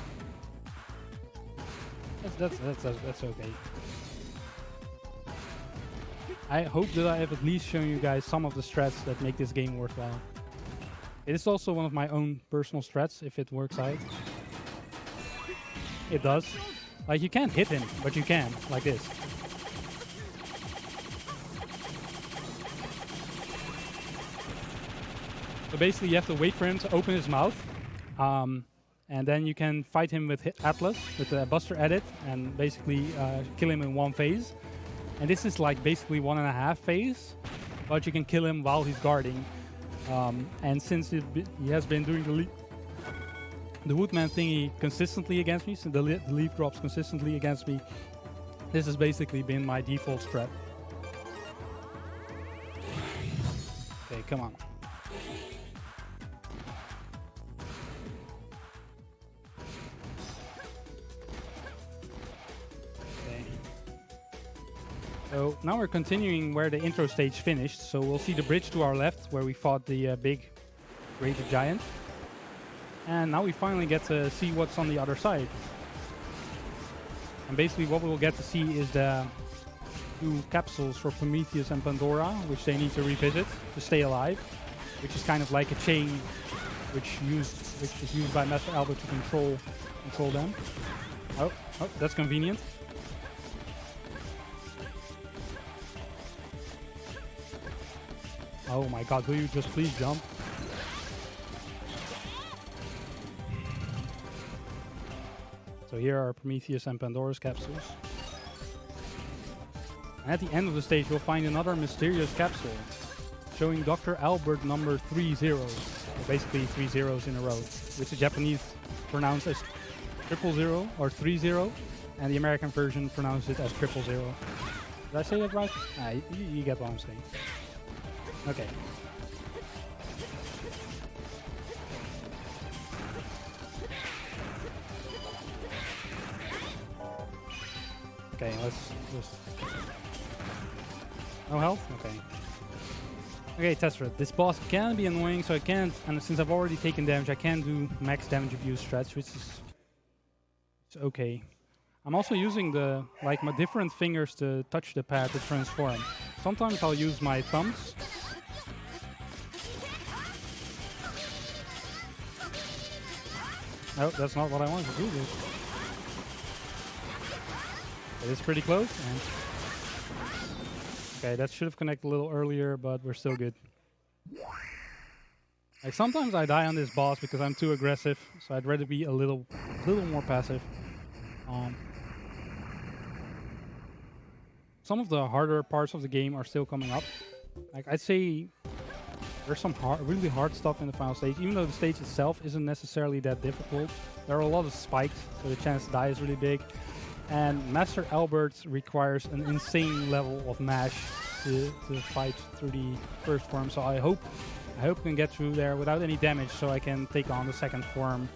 that's okay. I hope that I have at least shown you guys some of the strats that make this game worthwhile. It is also one of my own personal strats, if it works out. It does. Like, you can't hit him, but you can, like this. So basically you have to wait for him to open his mouth. And then you can fight him with Atlas, with the Buster Edit, and basically kill him in one phase. And this is like basically 1.5 phase, but you can kill him while he's guarding. And since he has been doing the Woodman thingy consistently against me, so the leaf drops consistently against me, this has basically been my default strat. Okay, come on. So now we're continuing where the intro stage finished. So we'll see the bridge to our left where we fought the big greater giant. And now we finally get to see what's on the other side. And basically what we'll get to see is the 2 capsules for Prometheus and Pandora, which they need to revisit to stay alive. Which is kind of like a chain which is used by Master Albert to control them. Oh, that's convenient. Oh my god, will you just please jump? So here are Prometheus and Pandora's capsules. And at the end of the stage, you'll find another mysterious capsule showing Dr. Albert number 30. So basically 3 zeros in a row, which the Japanese pronounce as 000 or 30, and the American version pronounces it as 000. Did I say that right? You get what I'm saying. Okay. Okay, let's just... No health? Okay. Okay, test rate. This boss can be annoying, so I can't... And since I've already taken damage, I can't do max damage abuse strats, which is... It's okay. I'm also using my different fingers to touch the pad to transform. Sometimes I'll use my thumbs. No, that's not what I wanted to do. It is pretty close. And okay, that should have connected a little earlier, but we're still good. Like, sometimes I die on this boss because I'm too aggressive, so I'd rather be a little more passive. Some of the harder parts of the game are still coming up. Like, I'd say there's some really hard stuff in the final stage, even though the stage itself isn't necessarily that difficult. There are a lot of spikes, so the chance to die is really big. And Master Albert requires an insane level of mash to fight through the first form. So I hope I can get through there without any damage, so I can take on the second form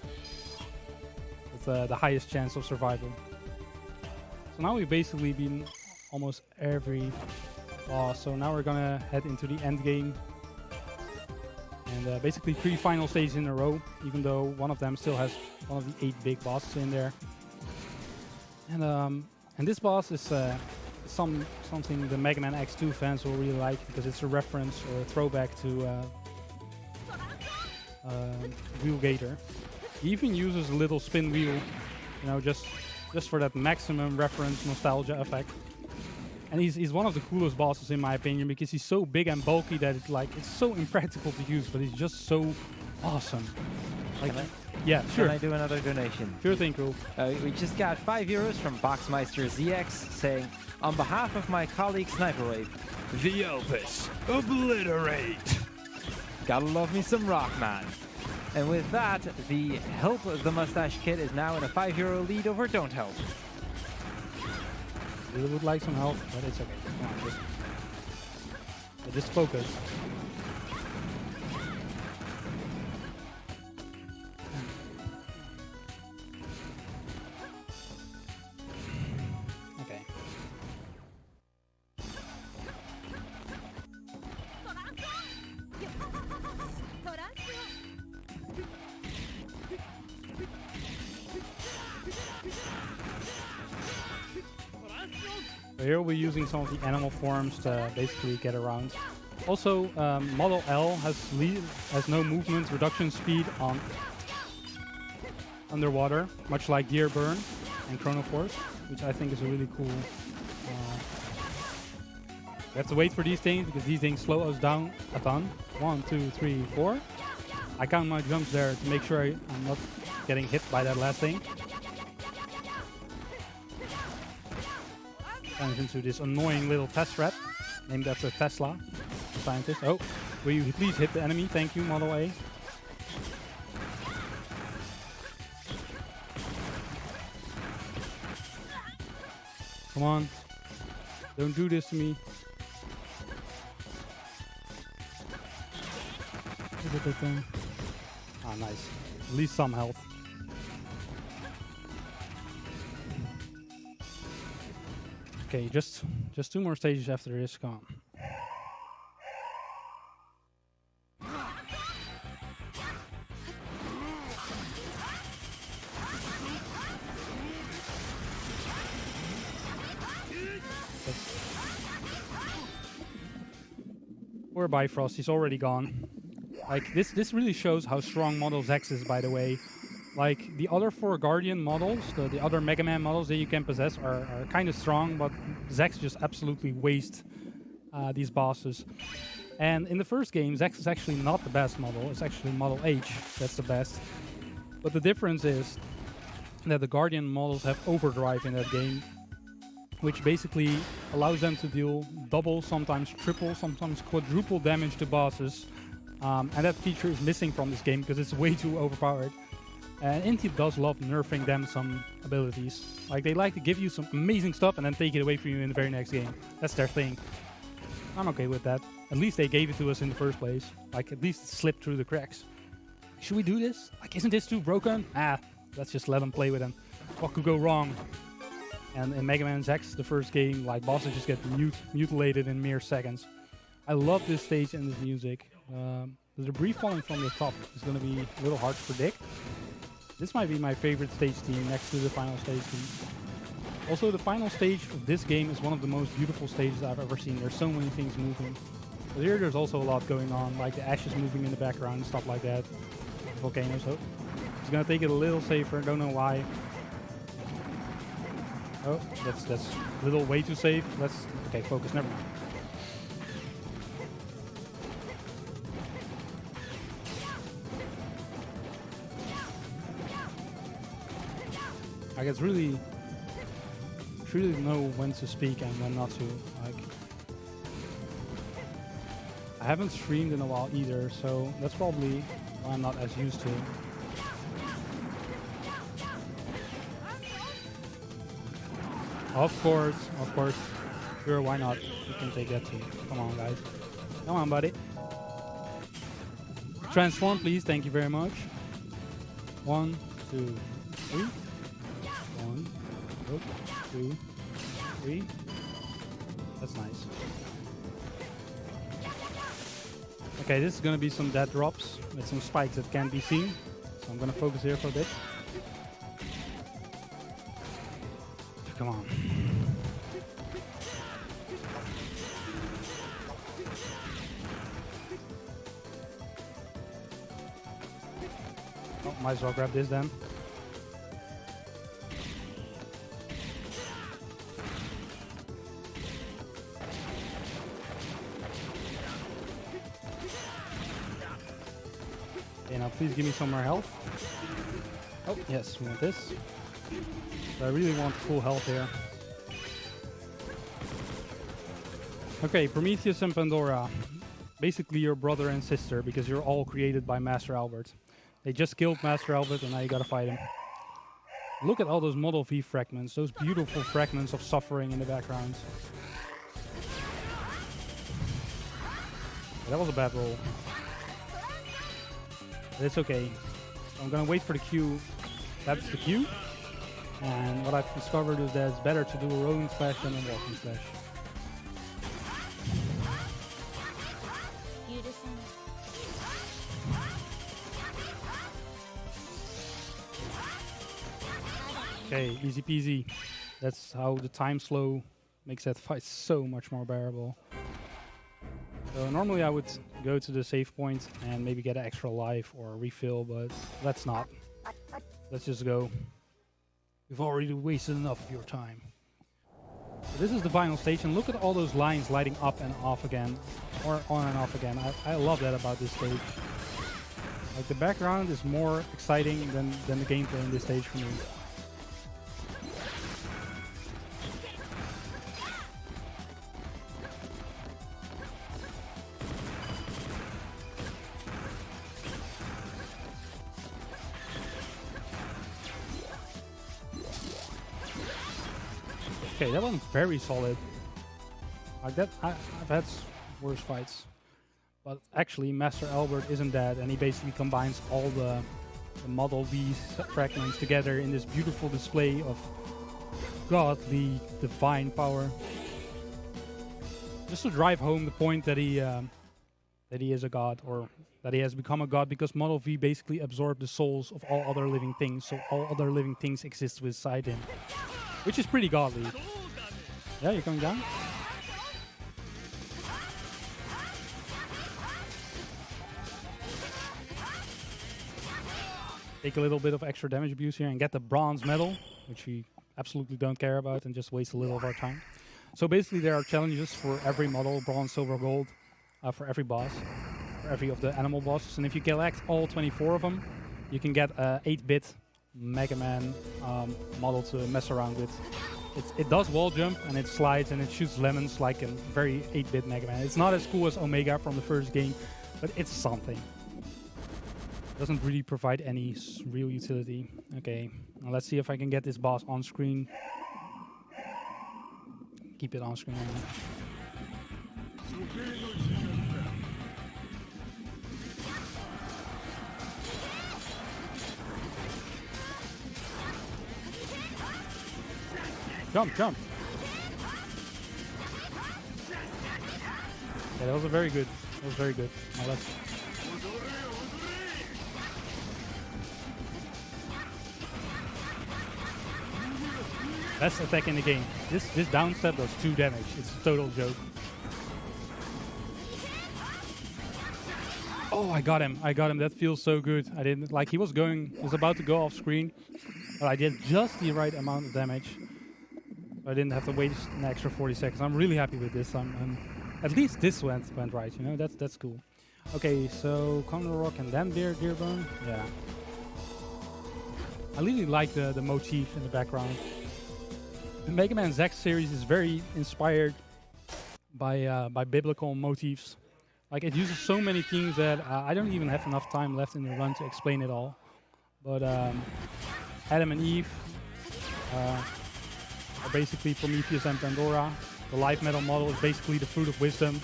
with the highest chance of survival. So now we've basically been almost every boss. So now we're gonna head into the end game. And basically 3 final stages in a row, even though one of them still has one of the 8 big bosses in there. And this boss is something the Mega Man X2 fans will really like, because it's a reference or a throwback to Wheel Gator. He even uses a little spin wheel, you know, just for that maximum reference nostalgia effect. And he's one of the coolest bosses in my opinion, because he's so big and bulky that it's so impractical to use, but he's just so awesome. Like, yeah, sure. Can I do another donation? Sure thing, cool. We just got €5 from Boxmeister ZX saying, on behalf of my colleague Sniper Wave, TheElpis, obliterate! Gotta love me some Rockman. And with that, the Help the Mustache Kid is now in a €5 lead over Don't Help. Really would like some help, but it's okay. Come on, just focus. Okay. So here we're using some of the animal forms to basically get around. Also, Model L has no movement reduction speed on underwater, much like Gear Burn and Chrono Force, which I think is a really cool. We have to wait for these things because these things slow us down a ton. 1, 2, 3, 4. I count my jumps there to make sure I'm not getting hit by that last thing. Turns into this annoying little test rat named after Tesla, the scientist. Oh, will you please hit the enemy? Thank you, Model A. Come on. Don't do this to me. Ah, nice. At least some health. Okay, just 2 more stages after this. Come on. Poor Bifrost, he's already gone. Like, this really shows how strong Model Zex is, by the way. Like, the other 4 Guardian models, the other Mega Man models that you can possess are kind of strong, but Zex just absolutely wastes these bosses. And in the first game, Zex is actually not the best model. It's actually Model H that's the best. But the difference is that the Guardian models have overdrive in that game, which basically allows them to deal double, sometimes triple, sometimes quadruple damage to bosses. And that feature is missing from this game because it's way too overpowered. And Inti does love nerfing them some abilities. Like, they like to give you some amazing stuff and then take it away from you in the very next game. That's their thing. I'm okay with that. At least they gave it to us in the first place. Like, at least it slipped through the cracks. Should we do this? Like, isn't this too broken? Ah, let's just let them play with them. What could go wrong? And in Mega Man X, the first game, like, bosses just get mutilated in mere seconds. I love this stage and this music. The debris falling from the top is going to be a little hard to predict. This might be my favorite stage theme next to the final stage theme. Also, the final stage of this game is one of the most beautiful stages I've ever seen. There's so many things moving. But here there's also a lot going on, like the ashes moving in the background and stuff like that. Volcanoes. Oh, he's going to take it a little safer, don't know why. Oh, that's a little way too safe. Okay, focus, never mind. Like, it's really know when to speak and when not to. Like, I haven't streamed in a while either, so that's probably why I'm not as used to it. Of course. Sure, why not? You can take that too. Come on, guys. Come on, buddy. Transform, please. Thank you very much. 1, 2, 3. 1, 2, 3. That's nice. Okay, this is gonna be some dead drops with some spikes that can't be seen. So I'm gonna focus here for a bit. Come on. Oh, might as well grab this then. Okay, now please give me some more health. Oh, yes, we want this. So I really want full health here. Okay, Prometheus and Pandora. Basically your brother and sister, because you're all created by Master Albert. They just killed Master Albert and now you gotta fight him. Look at all those Model V fragments, those beautiful fragments of suffering in the background. That was a bad roll. But it's okay. So I'm gonna wait for the Q. That's the Q. And what I've discovered is that it's better to do a rolling slash than a walking slash. Okay, easy peasy. That's how the time slow makes that fight so much more bearable. So normally I would go to the save point and maybe get an extra life or refill, but let's not. Let's just go. We've already wasted enough of your time. So this is the final stage, and look at all those lines lighting up and off again, or on and off again. I love that about this stage. Like the background is more exciting than the gameplay in this stage for me. Okay, that one's very solid. Like that, I've had worse fights. But actually, Master Albert isn't dead, and he basically combines all the Model V fragments together in this beautiful display of godly, divine power. Just to drive home the point that he is a god, or that he has become a god, because Model V basically absorbed the souls of all other living things, so all other living things exist beside him. Which is pretty godly. Yeah, you're coming down? Take a little bit of extra damage abuse here and get the bronze medal, which we absolutely don't care about and just waste a little of our time. So basically there are challenges for every model, bronze, silver, gold, for every boss, for every of the animal bosses. And if you collect all 24 of them, you can get a 8-bit Mega Man model to mess around with. It does wall jump and it slides and it shoots lemons like a very 8-bit Mega Man. It's not as cool as Omega from the first game, but it's something. Doesn't really provide any real utility. Okay, now let's see if I can get this boss on screen. Keep it on screen. Jump, jump. Yeah, that was very good. That was very good. Now let's... Best attack in the game. This down step does 2 damage. It's a total joke. Oh, I got him. I got him. That feels so good. I didn't like he was about to go off screen, but I did just the right amount of damage. I didn't have to wait an extra 40 seconds. I'm really happy with this. At least this went right. You know, that's cool. Okay, so Condor Rock and then Dearbone. Yeah. I really like the motif in the background. The Mega Man ZX series is very inspired by biblical motifs. Like it uses so many themes that I don't even have enough time left in the run to explain it all. But Adam and Eve are basically Prometheus and Pandora. The life metal model is basically the fruit of wisdom.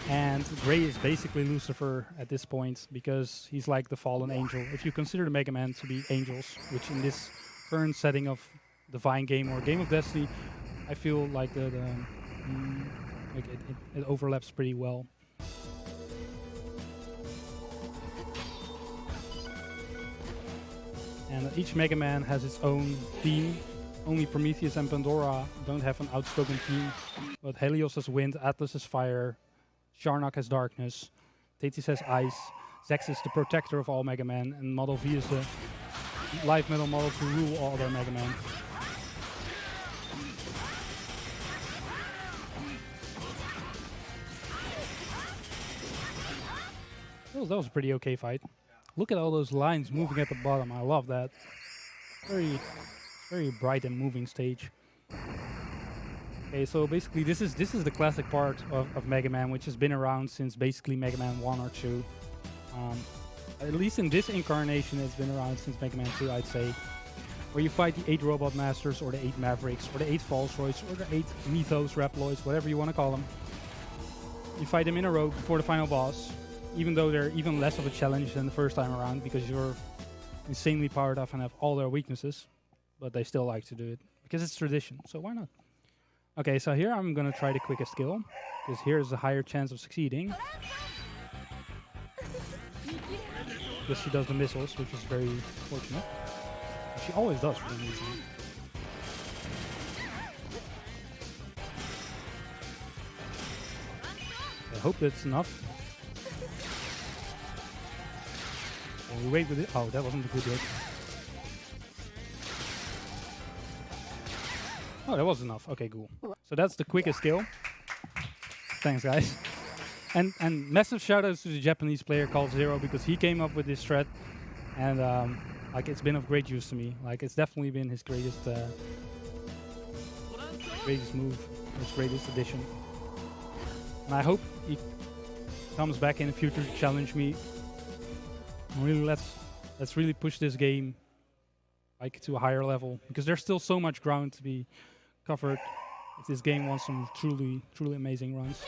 And Gray is basically Lucifer at this point because he's like the fallen angel. If you consider the Mega Man to be angels, which in this current setting of Divine Game or Game of Destiny, I feel like it overlaps pretty well. and each Mega Man has its own theme. Only Prometheus and Pandora don't have an outspoken theme, but Helios has wind, Atlas has fire, Sharnak has darkness, Thetis has ice, Zex is the protector of all Mega Man, and Model V is the live metal model to rule all other Mega Man. That was a pretty okay fight. Look at all those lines moving at the bottom. I love that. Very bright and moving stage. Okay, so basically this is the classic part of Mega Man, which has been around since basically Mega Man 1 or 2. At least in this incarnation, it's been around since Mega Man 2, I'd say. Where you fight the 8 Robot Masters, or the 8 Mavericks, or the 8 Falsroids, or the 8 Mythos, Reploids, whatever you want to call them. You fight them in a row before the final boss, even though they're even less of a challenge than the first time around, because you're insanely powered up and have all their weaknesses. But they still like to do it, because it's tradition, so why not? Okay, so here I'm going to try the quickest kill, because here is a higher chance of succeeding. Because she does the missiles, which is very fortunate. She always does for some reason. I hope that's enough. And we wait with it. Oh, that wasn't a good hit. Oh, that was enough. Okay, cool. So that's the quickest kill. Thanks, guys. And massive shoutouts to the Japanese player called Zero, because he came up with this thread, and like it's been of great use to me. Like it's definitely been his greatest move, his greatest addition. And I hope he comes back in the future to challenge me. And really, let's really push this game like to a higher level, because there's still so much ground to be covered if this game wants some truly amazing runs.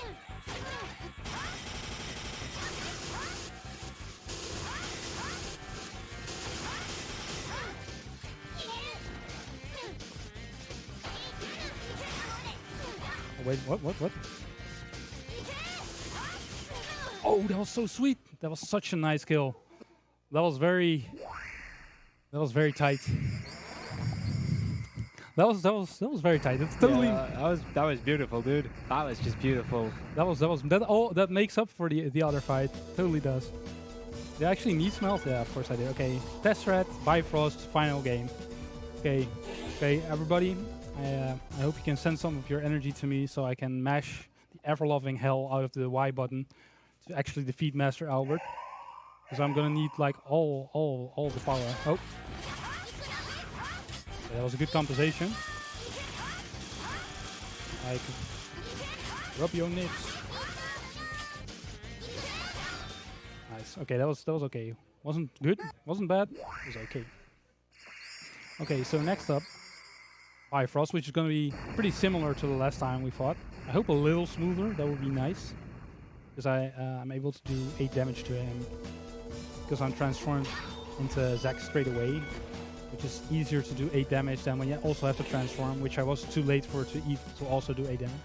Oh, wait, what? Oh, that was so sweet. That was such a nice kill. That was very tight. That was very tight. It's totally. Yeah, that was beautiful, dude. That was just beautiful. That makes up for the other fight. Totally does. Do I actually need smells? Yeah, of course I did. Okay, test thread, Bifrost, final game. Okay, everybody. I hope you can send some of your energy to me so I can mash the ever-loving hell out of the Y button to actually defeat Master Albert. Because I'm gonna need like all the power. Oh. Okay, that was a good compensation. Like, rub your nips. Nice. Okay, that was okay. Wasn't good. Wasn't bad. It was okay. Okay, so next up, Bifrost, which is gonna be pretty similar to the last time we fought. I hope a little smoother. That would be nice. Because I'm able to do 8 damage to him. Because I'm transformed into Zack straight away, which is easier to do 8 damage than when you also have to transform, which I was too late for to also do 8 damage.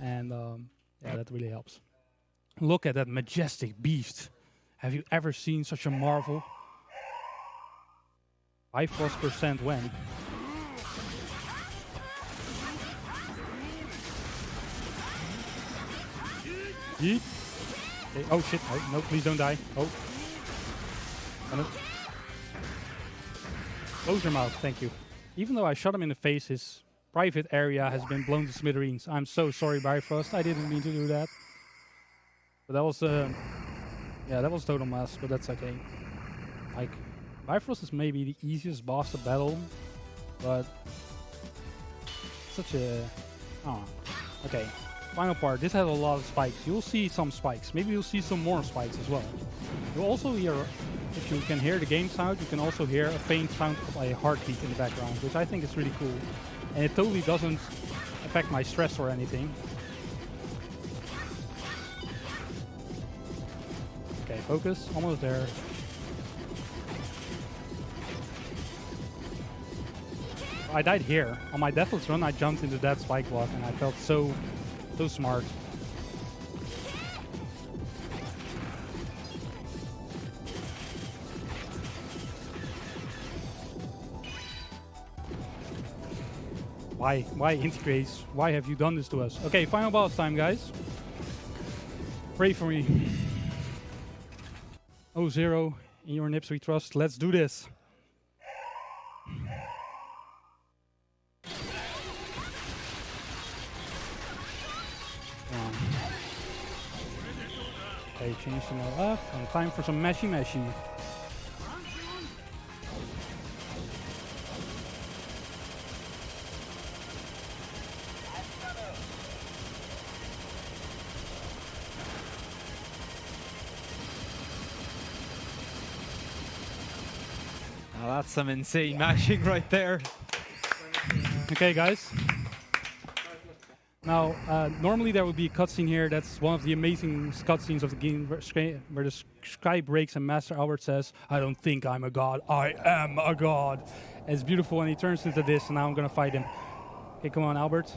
And yeah, that really helps. Look at that majestic beast. Have you ever seen such a marvel? Bifrost percent when? Yeet. Okay. Oh shit, no, please don't die. Oh. Close your mouth, thank you. Even though I shot him in the face, his private area has been blown to smithereens. I'm so sorry, Bifrost. I didn't mean to do that. But that was, yeah, that was total mess, but that's okay. Like, Bifrost is maybe the easiest boss to battle, but such a, oh, okay. Final part, this has a lot of spikes. You'll see some spikes. Maybe you'll see some more spikes as well. You'll also hear, if you can hear the game sound, you can also hear a faint sound of a heartbeat in the background, which I think is really cool. And it totally doesn't affect my stress or anything. Okay, focus, almost there. I died here. On my Deathless run, I jumped into that spike block and I felt so smart. Why integrates? Why have you done this to us? Okay, final boss time, guys. Pray for me. Oh, Zero, in your nips we trust. Let's do this. Okay, change to no F, and time for some mashy mashy. Oh, that's some insane mashing right there. Okay, guys. Now, normally there would be a cutscene here. That's one of the amazing cutscenes of the game where the sky breaks and Master Albert says, "I don't think I'm a god, I am a god." It's beautiful, and he turns into this, and now I'm gonna fight him. Okay, come on, Albert.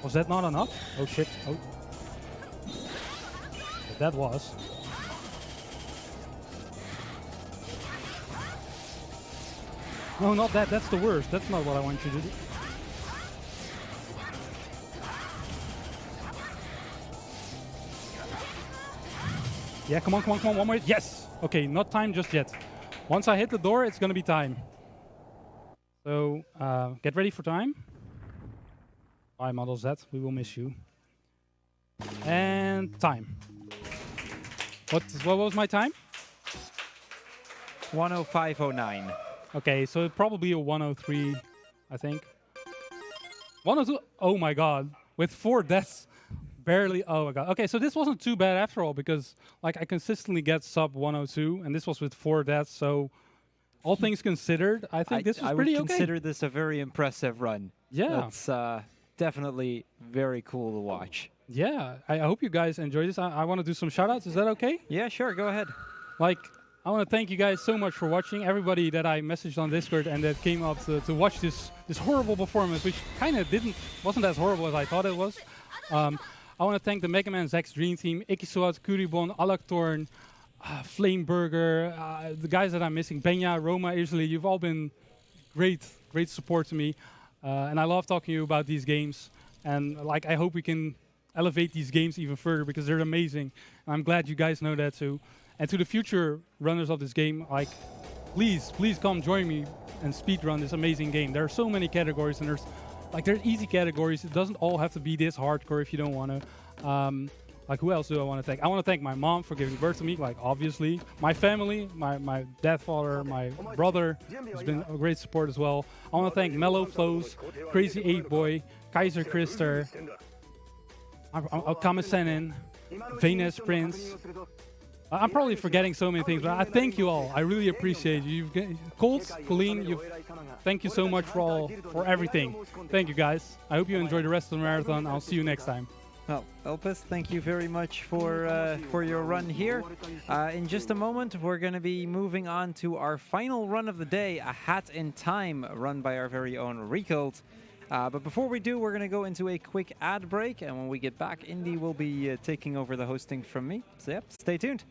Was that not enough? Oh shit. Oh. That was. No, not that. That's the worst. That's not what I want you to do. Yeah, come on, come on, come on. One more. Yes! Okay, not time just yet. Once I hit the door, it's going to be time. So, get ready for time. Bye, Model Z. We will miss you. And time. What was my time? 105.09. Okay, so probably a 103, I think. 102. Oh my god. With 4 deaths. Barely. Oh my god. Okay, so this wasn't too bad after all, because like I consistently get sub 102, and this was with 4 deaths, so all things considered, I think this was pretty okay. I would consider this a very impressive run. Yeah. That's definitely very cool to watch. Yeah, I hope you guys enjoy this. I want to do some shoutouts. Is that okay? Yeah, sure. Go ahead. Like, I want to thank you guys so much for watching. Everybody that I messaged on Discord and that came up to watch this horrible performance, which kind of wasn't as horrible as I thought it was. I want to thank the Mega Man Zack's Dream Team, Ikisuat, Kuribon, Alaktorn, Flameburger, the guys that I'm missing, Benya, Roma, Italy. You've all been great support to me. And I love talking to you about these games. And like, I hope we can elevate these games even further because they're amazing. And I'm glad you guys know that too. And to the future runners of this game, like, please come join me and speedrun this amazing game. There are so many categories, and there's easy categories. It doesn't all have to be this hardcore if you don't want to. Like, who else do I want to thank? I want to thank my mom for giving birth to me, like, obviously. My family, my dad, father, my brother, who's been a great support as well. I want to thank Mellow Flows, Crazy 8-Boy, Kaiser Krister, Kamasenin, Venus Prince. I'm probably forgetting so many things, but I thank you all. I really appreciate you. Colts, Colleen, thank you so much for everything. Thank you, guys. I hope you enjoy the rest of the marathon. I'll see you next time. Well, Elpis, thank you very much for your run here. In just a moment, we're going to be moving on to our final run of the day, a Hat in Time, run by our very own Recult. But before we do, we're going to go into a quick ad break, and when we get back, Indy will be taking over the hosting from me. So, yep, stay tuned.